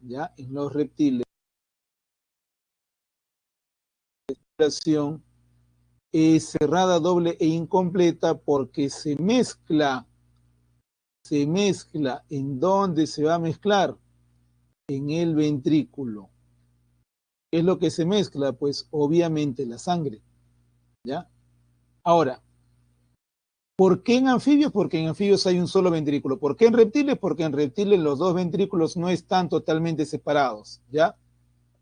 ¿ya? En los reptiles, la circulación es cerrada, doble e incompleta porque se mezcla. ¿En dónde se va a mezclar? En el ventrículo. ¿Qué es lo que se mezcla? Pues obviamente la sangre, ¿ya? Ahora, ¿por qué en anfibios? Porque en anfibios hay un solo ventrículo. ¿Por qué en reptiles? Porque en reptiles los dos ventrículos no están totalmente separados, ¿ya?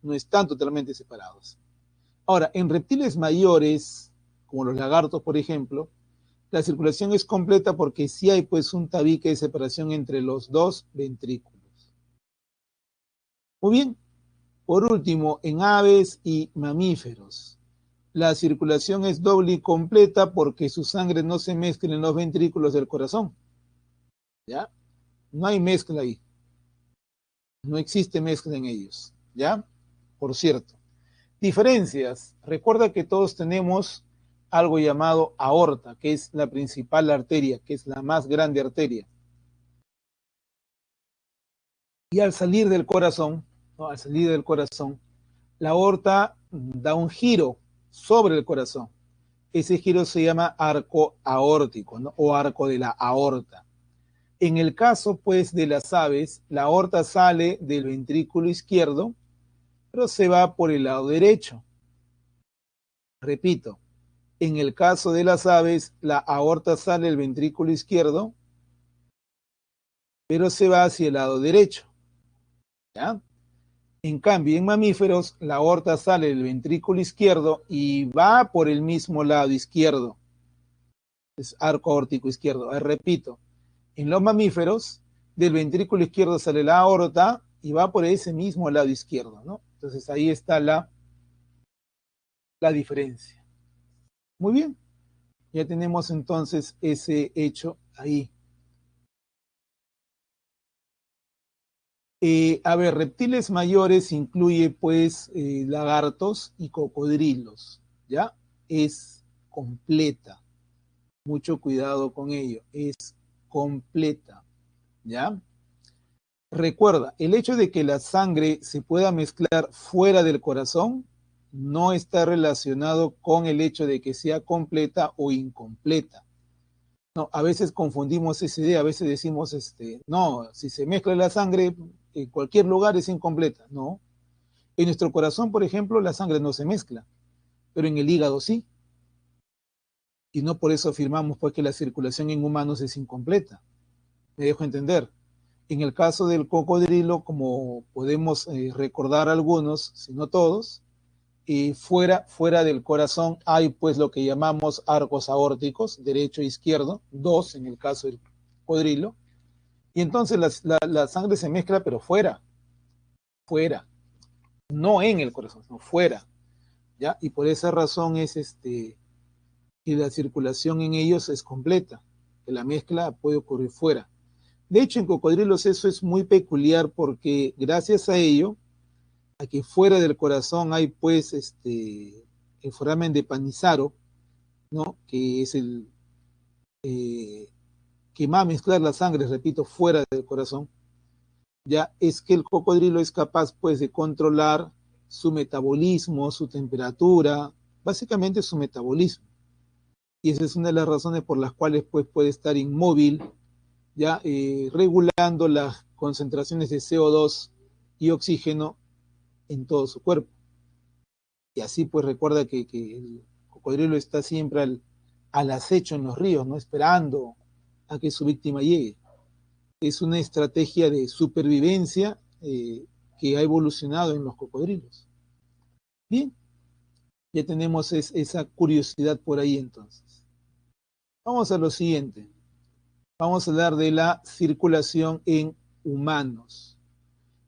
No están totalmente separados. Ahora, en reptiles mayores, como los lagartos, por ejemplo, la circulación es completa porque sí hay pues un tabique de separación entre los dos ventrículos. Muy bien. Por último, en aves y mamíferos, la circulación es doble y completa porque su sangre no se mezcla en los ventrículos del corazón, ¿ya? No hay mezcla ahí. No existe mezcla en ellos, ¿ya? Por cierto. Diferencias. Recuerda que todos tenemos algo llamado aorta, que es la principal arteria, que es la más grande arteria. Y al salir del corazón, ¿no? Al salir del corazón, la aorta da un giro sobre el corazón. Ese giro se llama arco aórtico, ¿no? O arco de la aorta. En el caso, pues, de las aves, la aorta sale del ventrículo izquierdo, pero se va por el lado derecho. Repito, en el caso de las aves, la aorta sale del ventrículo izquierdo, pero se va hacia el lado derecho, ¿ya? En cambio, en mamíferos, la aorta sale del ventrículo izquierdo y va por el mismo lado izquierdo. Es arco aórtico izquierdo. Repito, en los mamíferos, del ventrículo izquierdo sale la aorta y va por ese mismo lado izquierdo, ¿no? Entonces ahí está la diferencia. Muy bien, ya tenemos entonces ese hecho ahí. A ver, reptiles mayores incluye pues lagartos y cocodrilos, ¿ya? Es completa. Mucho cuidado con ello, es completa, ¿ya? Recuerda, el hecho de que la sangre se pueda mezclar fuera del corazón no está relacionado con el hecho de que sea completa o incompleta. No, a veces confundimos esa idea, a veces decimos, no, si se mezcla la sangre en cualquier lugar es incompleta. No, en nuestro corazón, por ejemplo, la sangre no se mezcla, pero en el hígado sí. Y no por eso afirmamos pues que la circulación en humanos es incompleta. Me dejo entender. En el caso del cocodrilo, como podemos recordar algunos, si no todos, fuera del corazón hay pues lo que llamamos arcos aórticos, derecho e izquierdo, dos en el caso del cocodrilo, y entonces la sangre se mezcla pero fuera, no en el corazón, sino fuera, ¿ya? Y por esa razón es que la circulación en ellos es completa, que la mezcla puede ocurrir fuera. De hecho, en cocodrilos eso es muy peculiar porque gracias a ello, a que fuera del corazón hay pues el foramen de Panisaro, ¿no? Que es el que va a mezclar la sangre, repito, fuera del corazón, ya es que el cocodrilo es capaz pues de controlar su metabolismo, su temperatura, básicamente su metabolismo. Y esa es una de las razones por las cuales pues puede estar inmóvil, ya regulando las concentraciones de CO2 y oxígeno en todo su cuerpo. Y así pues recuerda que el cocodrilo está siempre al acecho en los ríos, ¿no? Esperando a que su víctima llegue. Es una estrategia de supervivencia que ha evolucionado en los cocodrilos. Bien, ya tenemos esa curiosidad por ahí entonces. Vamos a lo siguiente. Vamos a hablar de la circulación en humanos.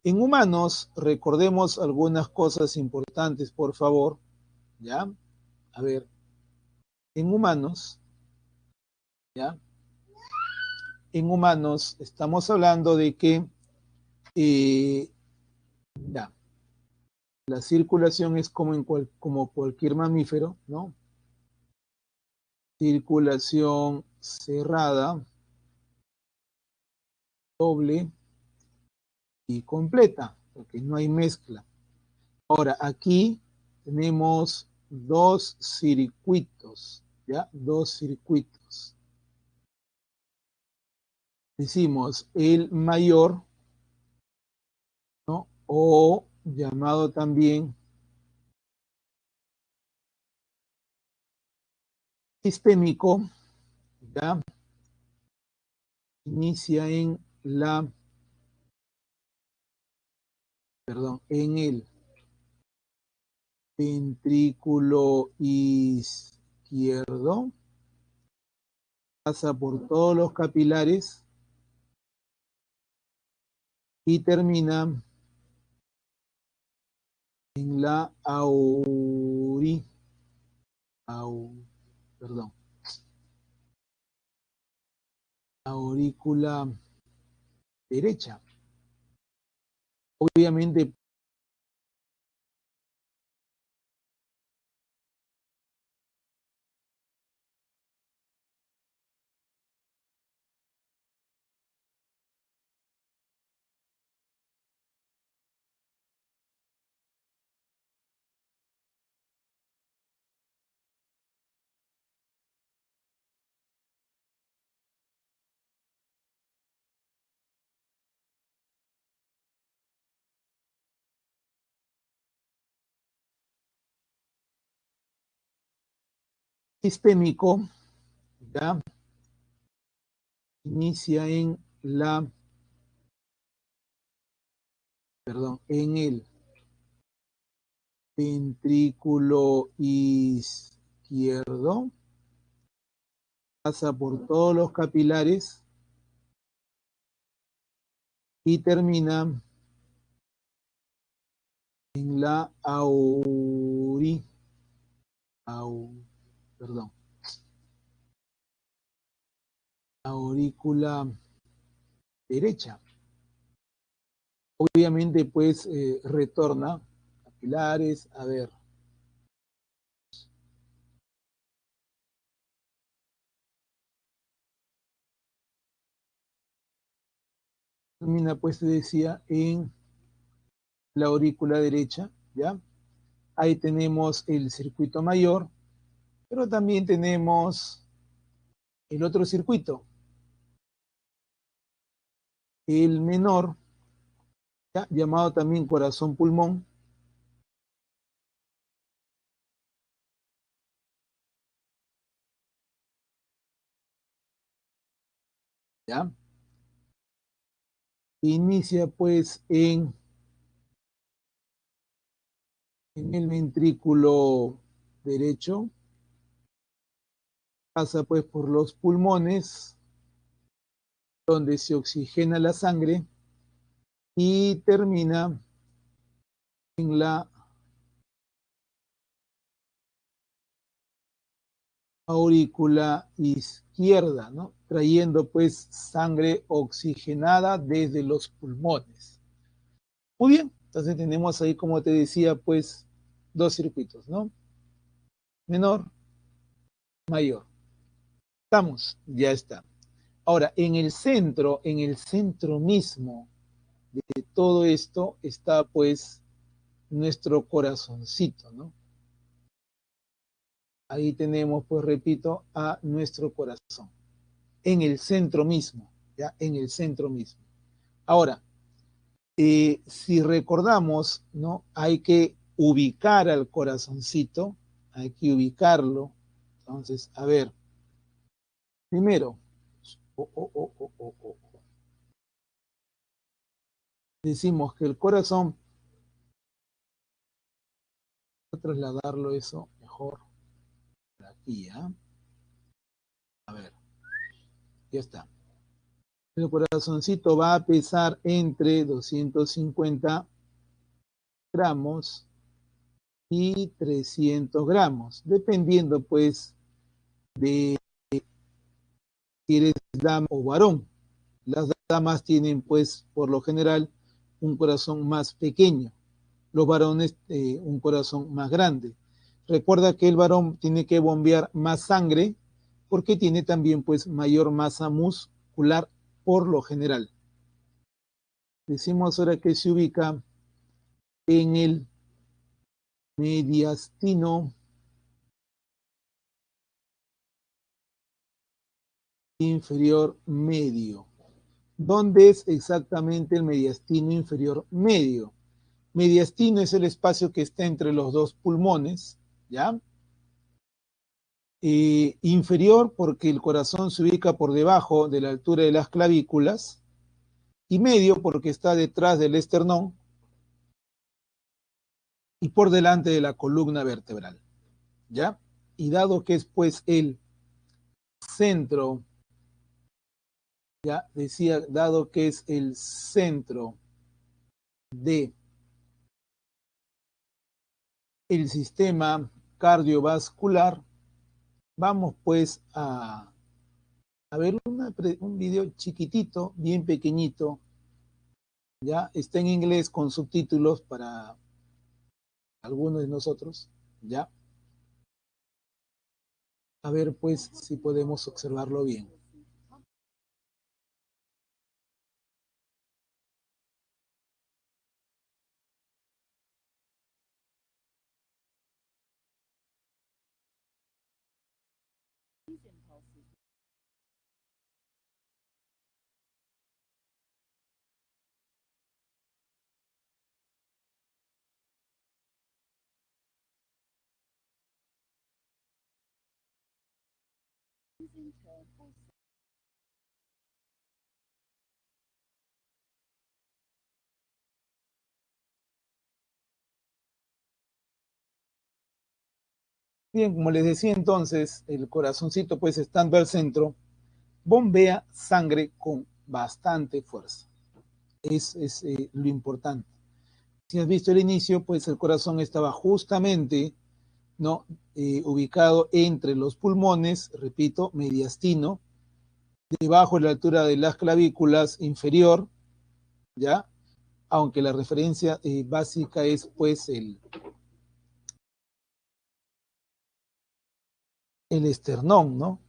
En humanos, recordemos algunas cosas importantes, por favor, ¿ya? A ver, en humanos, ¿ya? En humanos estamos hablando de que ya, la circulación es como, como cualquier mamífero, ¿no? Circulación cerrada, doble y completa, porque no hay mezcla. Ahora, aquí tenemos dos circuitos, ¿ya? Dos circuitos. Decimos el mayor, ¿no? O llamado también sistémico, ¿ya? Inicia en en el ventrículo izquierdo, pasa por todos los capilares y termina en la aurícula derecha. Obviamente, sistémico, ¿ya? Inicia en en el ventrículo izquierdo, pasa por todos los capilares y termina en la aurícula derecha. Obviamente, pues retorna capilares, a ver. Termina, pues te decía, en la aurícula derecha, ¿ya? Ahí tenemos el circuito mayor, pero también tenemos el otro circuito, el menor, ¿ya? Llamado también corazón pulmón, ¿ya? Inicia pues en el ventrículo derecho, pasa pues por los pulmones, donde se oxigena la sangre y termina en la aurícula izquierda, ¿no? Trayendo pues sangre oxigenada desde los pulmones. Muy bien, entonces tenemos ahí, como te decía, pues dos circuitos, ¿no? Menor, mayor. Estamos, ya está. Ahora, en el centro mismo de todo esto está pues nuestro corazoncito, ¿no? Ahí tenemos, pues repito, a nuestro corazón. En el centro mismo, ¿ya? En el centro mismo. Ahora, si recordamos, ¿no? Hay que ubicar al corazoncito, hay que ubicarlo. Entonces, a ver, primero, decimos que el corazón, voy a trasladarlo eso mejor por aquí, ¿ya? A ver, ya está. El corazoncito va a pesar entre 250 gramos y 300 gramos, dependiendo pues de si eres dama o varón. Las damas tienen pues por lo general un corazón más pequeño, los varones un corazón más grande. Recuerda que el varón tiene que bombear más sangre porque tiene también pues mayor masa muscular por lo general. Decimos ahora que se ubica en el mediastino inferior medio. ¿Dónde es exactamente el mediastino inferior medio? Mediastino es el espacio que está entre los dos pulmones, ¿ya? Inferior porque el corazón se ubica por debajo de la altura de las clavículas, y medio porque está detrás del esternón y por delante de la columna vertebral, ¿ya? Y dado que es pues el centro, ya decía, dado que es el centro de el sistema cardiovascular, vamos pues a ver un video chiquitito, bien pequeñito, ya está en inglés con subtítulos para algunos de nosotros, ya. A ver pues si podemos observarlo bien. Bien, como les decía entonces, el corazoncito pues estando al centro, bombea sangre con bastante fuerza. Es lo importante. Si has visto el inicio, pues el corazón estaba justamente, ¿no? Ubicado entre los pulmones, repito, mediastino, debajo de la altura de las clavículas inferior, ¿ya? Aunque la referencia básica es pues el esternón, ¿no?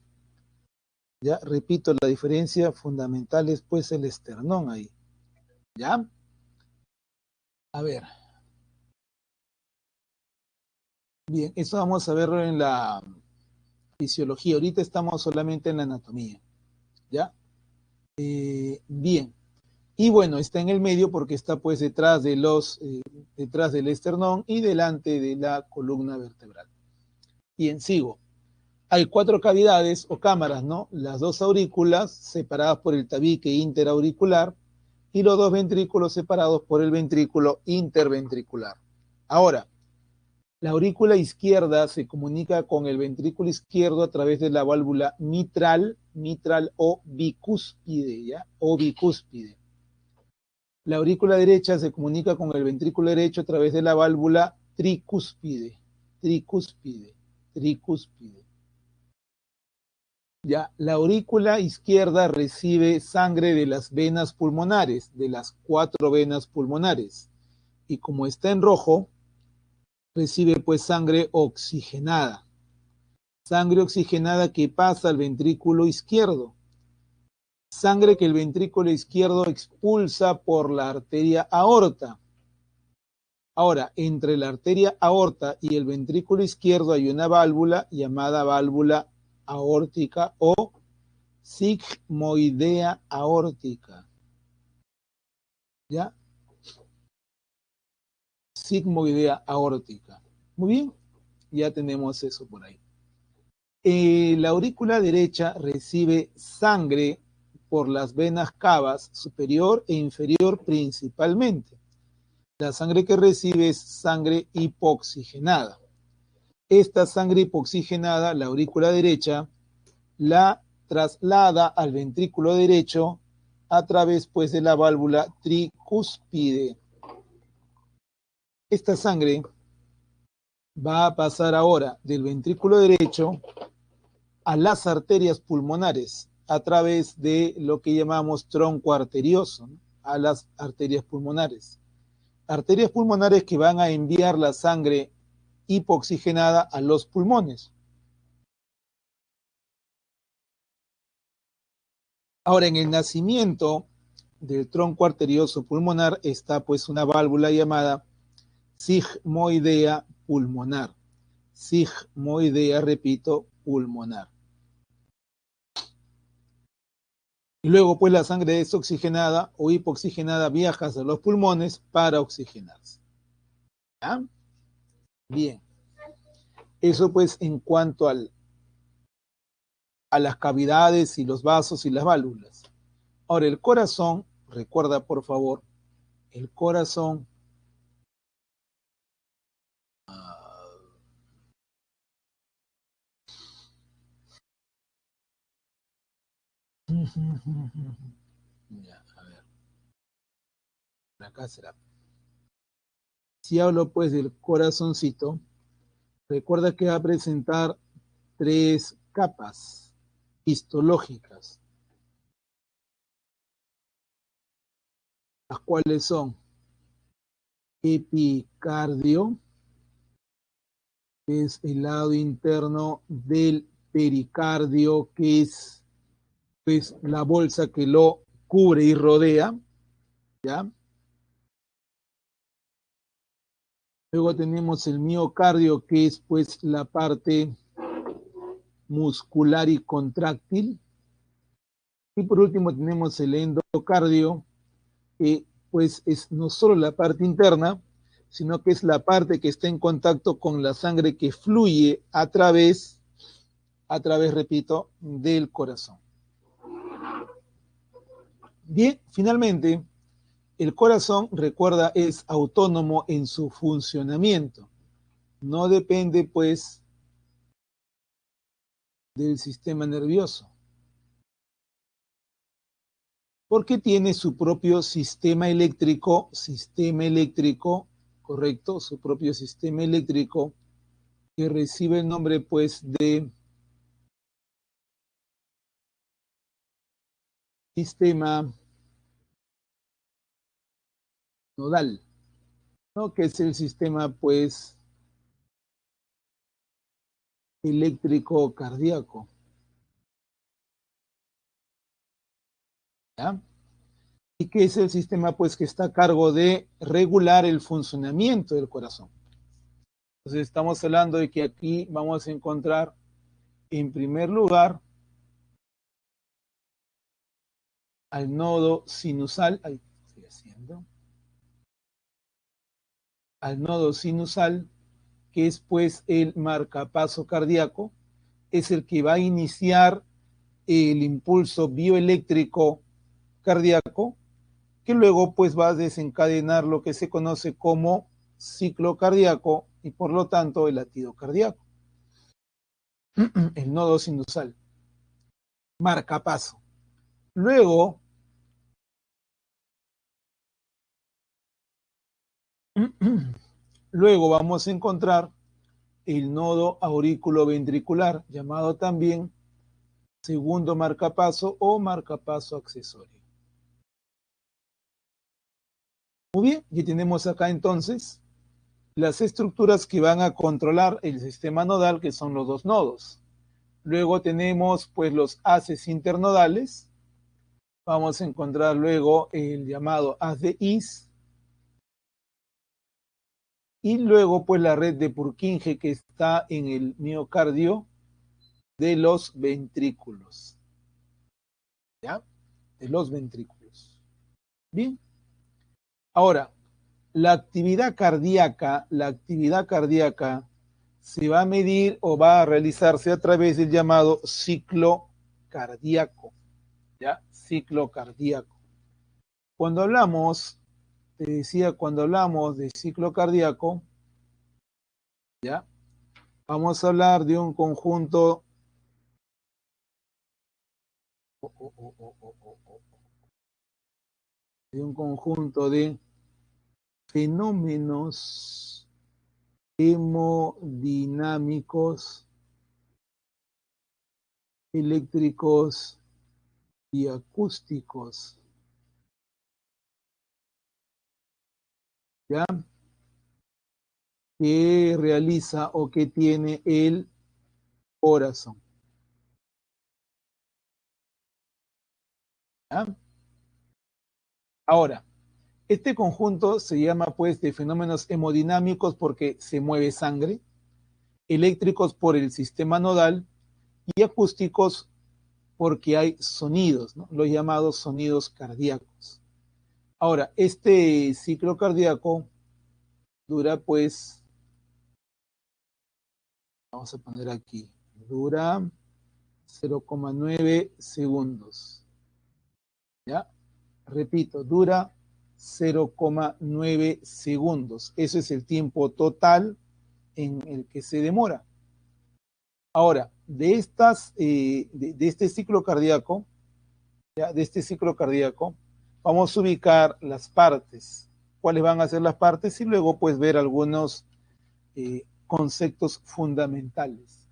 Ya, repito, la diferencia fundamental es pues el esternón ahí, ¿ya? A ver, bien, eso vamos a verlo en la fisiología, ahorita estamos solamente en la anatomía, ¿ya? Bien, y bueno, está en el medio porque está pues detrás de detrás del esternón y delante de la columna vertebral. Bien, sigo. Hay 4 cavidades o cámaras, ¿no? Las 2 aurículas separadas por el tabique interauricular y los 2 ventrículos separados por el ventrículo interventricular. Ahora, la aurícula izquierda se comunica con el ventrículo izquierdo a través de la válvula mitral o bicúspide, ¿ya? O bicúspide. La aurícula derecha se comunica con el ventrículo derecho a través de la válvula tricúspide. Ya, la aurícula izquierda recibe sangre de las venas pulmonares, de las 4 venas pulmonares. Y como está en rojo, recibe pues sangre oxigenada. Sangre oxigenada que pasa al ventrículo izquierdo. Sangre que el ventrículo izquierdo expulsa por la arteria aorta. Ahora, entre la arteria aorta y el ventrículo izquierdo hay una válvula llamada válvula aórtica o sigmoidea aórtica. ¿Ya? Sigmoidea aórtica. Muy bien, ya tenemos eso por ahí. La aurícula derecha recibe sangre por las venas cavas superior e inferior principalmente. La sangre que recibe es sangre hipoxigenada. Esta sangre hipoxigenada, la aurícula derecha, la traslada al ventrículo derecho a través pues de la válvula tricúspide. Esta sangre va a pasar ahora del ventrículo derecho a las arterias pulmonares a través de lo que llamamos tronco arterioso, ¿no? A las arterias pulmonares. Arterias pulmonares que van a enviar la sangre hipoxigenada a los pulmones. Ahora, en el nacimiento del tronco arterioso pulmonar está pues una válvula llamada sigmoidea pulmonar. Sigmoidea, repito, pulmonar. Y luego pues la sangre desoxigenada o hipoxigenada viaja a los pulmones para oxigenarse. ¿Ya? Bien. Eso pues en cuanto a las cavidades y los vasos y las válvulas. Ahora el corazón, recuerda por favor, el corazón ya, a ver, acá será. Si hablo pues del corazoncito, recuerda que va a presentar tres capas histológicas, las cuales son epicardio, que es el lado interno del pericardio, que es pues la bolsa que lo cubre y rodea, ¿ya? Luego tenemos el miocardio, que es pues la parte muscular y contráctil. Y por último tenemos el endocardio, que pues es no solo la parte interna, sino que es la parte que está en contacto con la sangre que fluye a través, repito, del corazón. Bien, finalmente, el corazón, recuerda, es autónomo en su funcionamiento. No depende, pues, del sistema nervioso, porque tiene su propio sistema eléctrico, correcto, su propio sistema eléctrico, que recibe el nombre, pues, de sistema nodal, ¿no? Que es el sistema, pues, eléctrico cardíaco, ¿ya? Y que es el sistema, pues, que está a cargo de regular el funcionamiento del corazón. Entonces, estamos hablando de que aquí vamos a encontrar, en primer lugar, al nodo sinusal, ahí estoy haciendo, al nodo sinusal, que es pues el marcapaso cardíaco, es el que va a iniciar el impulso bioeléctrico cardíaco, que luego pues va a desencadenar lo que se conoce como ciclo cardíaco y por lo tanto el latido cardíaco. El nodo sinusal, marcapaso. Luego, luego vamos a encontrar el nodo auriculoventricular, llamado también segundo marcapaso o marcapaso accesorio. Muy bien, y tenemos acá entonces las estructuras que van a controlar el sistema nodal, que son los dos nodos. Luego tenemos pues los haces internodales. Vamos a encontrar luego el llamado haz de His. Y luego pues la red de Purkinje que está en el miocardio de los ventrículos. ¿Ya? De los ventrículos. Bien. Ahora, la actividad cardíaca se va a medir o va a realizarse a través del llamado ciclo cardíaco, ¿ya? Ciclo cardíaco. Cuando hablamos, te decía, cuando hablamos de ciclo cardíaco, ¿ya? Vamos a hablar de un conjunto de un conjunto de fenómenos hemodinámicos, eléctricos y acústicos, ¿ya? Que realiza o que tiene el corazón, ¿ya? Ahora, este conjunto se llama pues de fenómenos hemodinámicos porque se mueve sangre, eléctricos por el sistema nodal y acústicos porque hay sonidos, ¿no? Los llamados sonidos cardíacos. Ahora, este ciclo cardíaco dura pues, vamos a poner aquí, dura 0,9 segundos. ¿Ya? Repito, dura 0,9 segundos. Eso es el tiempo total en el que se demora. Ahora, de este ciclo cardíaco, ¿ya? De este ciclo cardíaco, vamos a ubicar las partes. ¿Cuáles van a ser las partes? Y luego pues ver algunos conceptos fundamentales.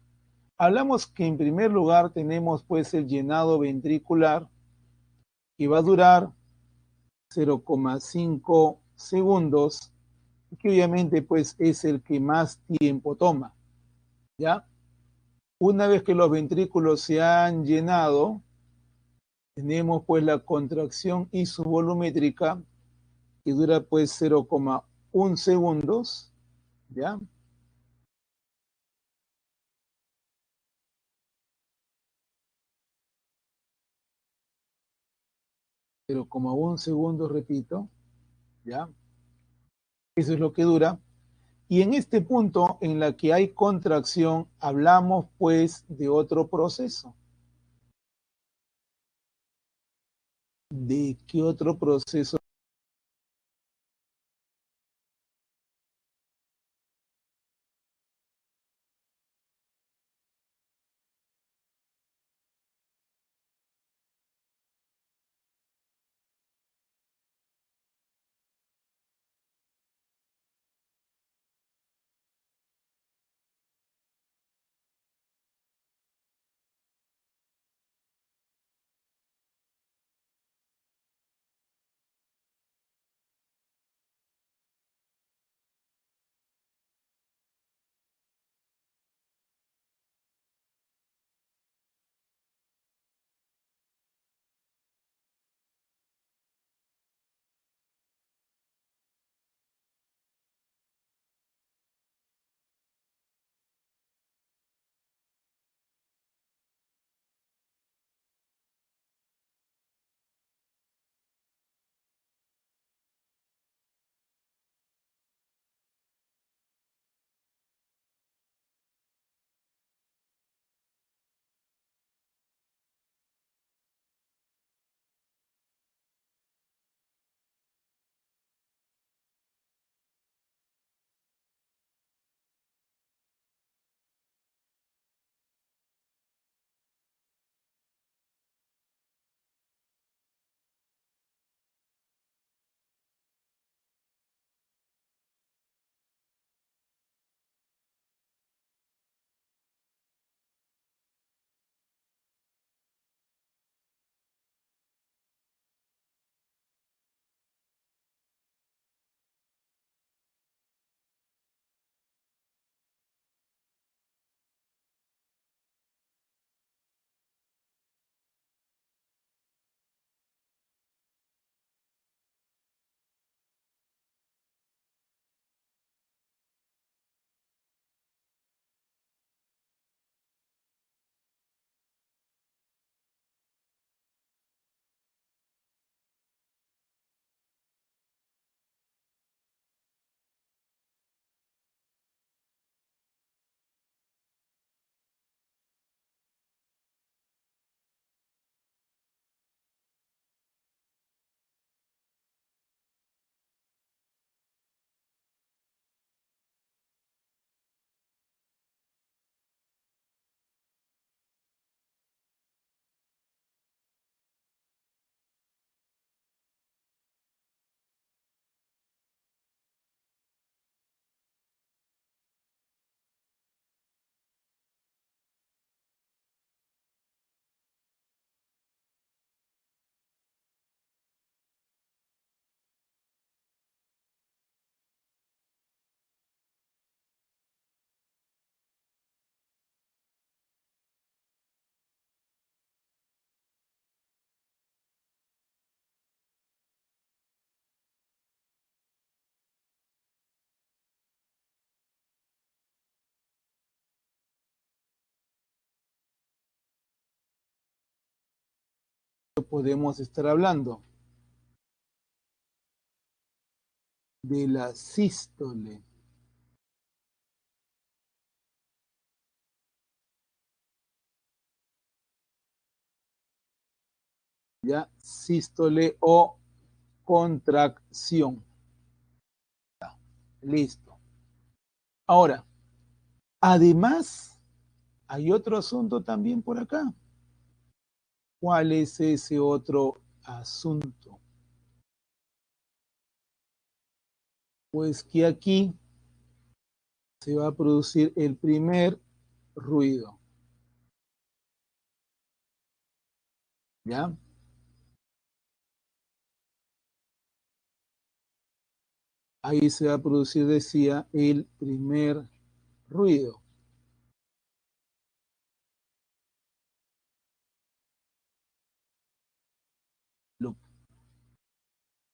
Hablamos que en primer lugar tenemos pues el llenado ventricular que va a durar 0,5 segundos, que obviamente pues es el que más tiempo toma, ¿ya? Una vez que los ventrículos se han llenado, tenemos pues la contracción isovolumétrica que dura pues 0,1 segundos, ¿ya? 0,1 segundos, repito, ¿ya? Eso es lo que dura. Y en este punto en la que hay contracción, hablamos pues de otro proceso. ¿De qué otro proceso? podemos estar hablando? De la sístole. ¿Ya? Sístole o contracción. Ya, listo. Ahora, además, hay otro asunto también por acá. ¿Cuál es ese otro asunto? Pues que aquí se va a producir el primer ruido. ¿Ya? Ahí se va a producir, decía, el primer ruido.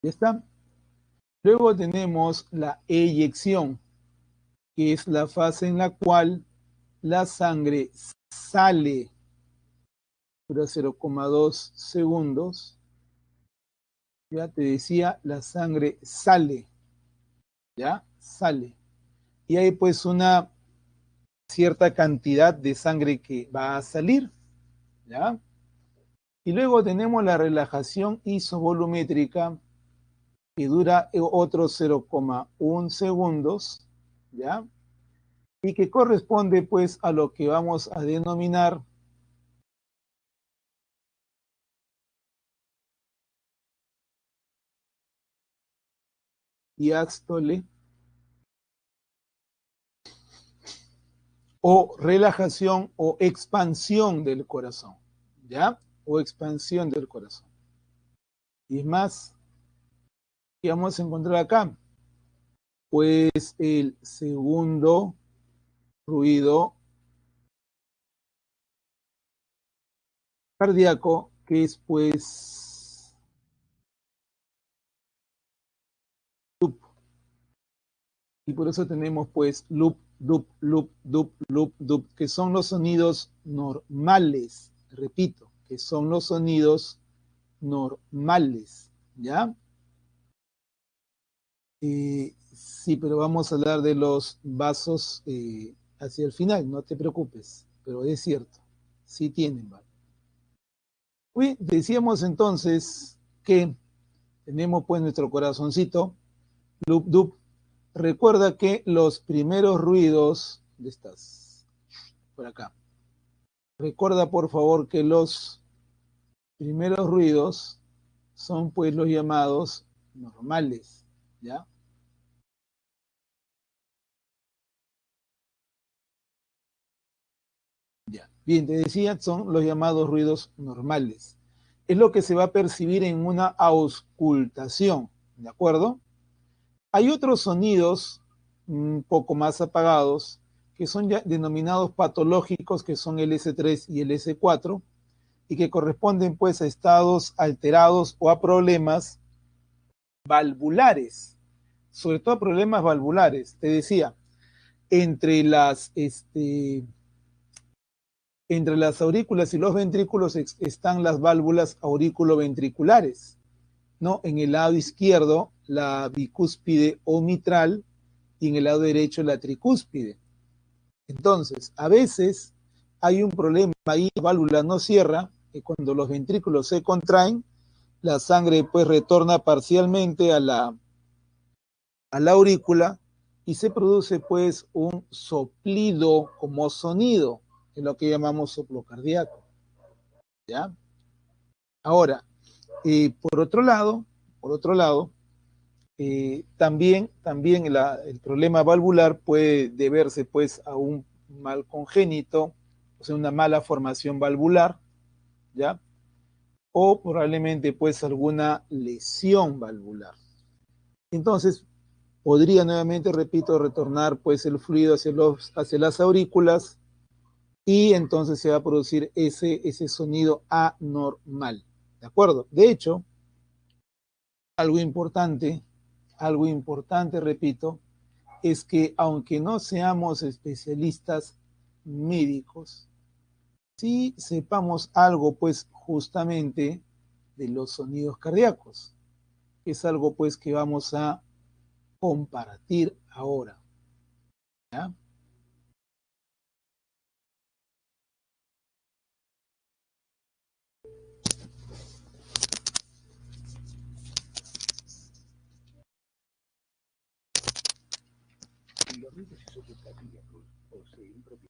¿Ya está? Luego tenemos la eyección, que es la fase en la cual la sangre sale, dura 0,2 segundos. Ya te decía, la sangre sale, ¿ya? Sale. Y hay pues una cierta cantidad de sangre que va a salir, ¿ya? Y luego tenemos la relajación isovolumétrica, que dura otros 0,1 segundos, ¿ya? Y que corresponde pues a lo que vamos a denominar diástole o relajación o expansión del corazón, ¿ya? O expansión del corazón. Y es más, ¿qué vamos a encontrar acá? Pues el segundo ruido cardíaco, que es pues loop. Y por eso tenemos pues loop, loop, loop, loop, loop, loop, que son los sonidos normales. Repito, que son los sonidos normales, ¿ya? Sí, pero vamos a hablar de los vasos hacia el final, no te preocupes, pero es cierto, sí tienen, ¿vale? Uy, decíamos entonces que tenemos pues nuestro corazoncito, loop, loop. Recuerda que los primeros ruidos de estas, por acá, recuerda por favor que los primeros ruidos son pues los llamados normales, ¿ya? Ya. Bien, te decía, son los llamados ruidos normales. Es lo que se va a percibir en una auscultación, ¿de acuerdo? Hay otros sonidos un poco más apagados que son ya denominados patológicos, que son el S3 y el S4, y que corresponden pues a estados alterados o a problemas valvulares, sobre todo problemas valvulares. Te decía, entre las, entre las aurículas y los ventrículos están las válvulas auriculoventriculares, ¿no? En el lado izquierdo, la bicúspide o mitral, y en el lado derecho, la tricúspide. Entonces, a veces hay un problema ahí, la válvula no cierra, y cuando los ventrículos se contraen, la sangre pues retorna parcialmente a la aurícula y se produce pues un soplido como sonido, en lo que llamamos soplo cardíaco, ¿ya? Ahora, por otro lado, también el problema valvular puede deberse pues a un mal congénito, o sea, una mala formación valvular, ¿ya? O probablemente pues alguna lesión valvular. Entonces, podría nuevamente, repito, retornar pues el fluido hacia las aurículas y entonces se va a producir ese sonido anormal, ¿de acuerdo? De hecho, algo importante, repito, es que aunque no seamos especialistas médicos, sí sepamos algo, pues justamente de los sonidos cardíacos. Es algo pues que vamos a compartir ahora. ¿Ya? Los ruidos isótopos cardíacos poseen propiedades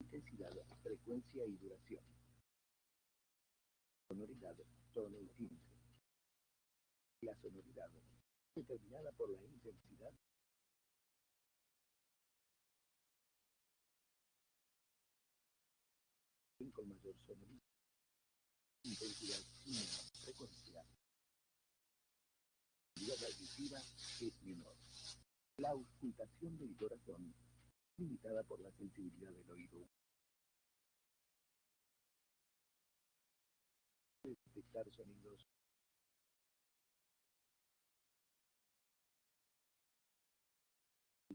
de intensidad, frecuencia y duración. Sonoridad, tono y timbre. La sonoridad, determinada por la intensidad con mayor sonoridad, intensidad y menor frecuencia. La auditiva es menor. La auscultación del corazón, limitada por la sensibilidad del oído. Detectar sonidos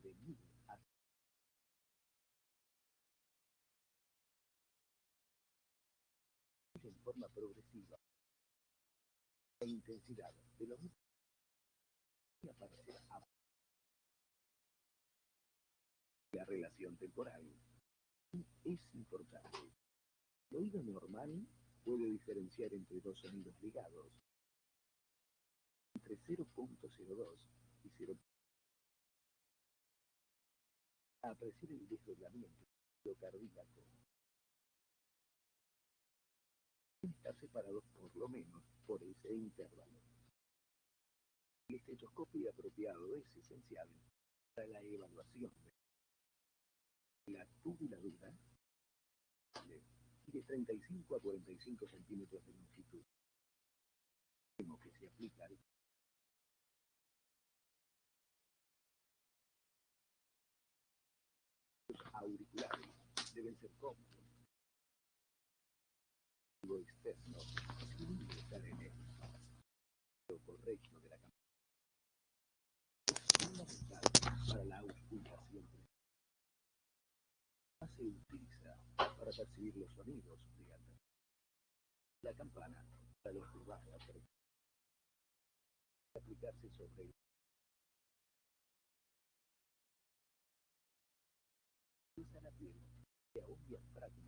de mil a en forma progresiva. La intensidad de los aparecer a la relación temporal es importante. El oído normal puede diferenciar entre dos sonidos ligados, entre 0.02 y 0. Apreciar el desdoblamiento cardíaco. Estar separados por lo menos por ese intervalo. El estetoscopio apropiado es esencial para la evaluación de la tubulatura de 35 a 45 centímetros de longitud. Que se aplica al auriculares deben ser cómodos. Lo externo sin ingresar en él. Lo correcto de la campana es fundamental para la auscultación. Se utiliza para percibir los sonidos de alta. La campana para los de baja frecuencia aplicarse sobre el usa la piel de un diafragma.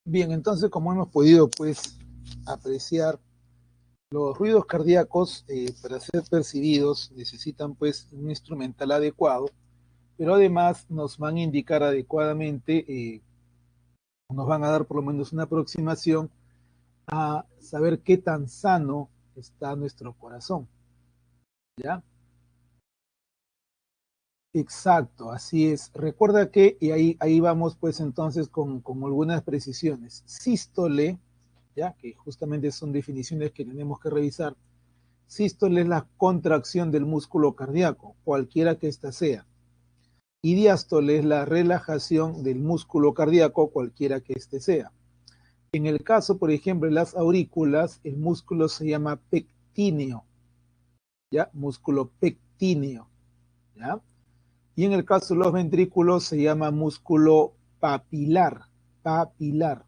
Bien, entonces como hemos podido pues apreciar, los ruidos cardíacos para ser percibidos necesitan pues un instrumental adecuado, pero además nos van a indicar adecuadamente, nos van a dar por lo menos una aproximación a saber qué tan sano está nuestro corazón, ¿ya? Exacto, así es. Recuerda que, y ahí vamos pues entonces con algunas precisiones. Sístole, ¿ya? Que justamente son definiciones que tenemos que revisar. Sístole es la contracción del músculo cardíaco, cualquiera que ésta sea. Y diástole es la relajación del músculo cardíaco, cualquiera que éste sea. En el caso, por ejemplo, de las aurículas, el músculo se llama pectíneo, ¿ya? Músculo pectíneo, ¿ya? Y en el caso de los ventrículos se llama músculo papilar, papilar.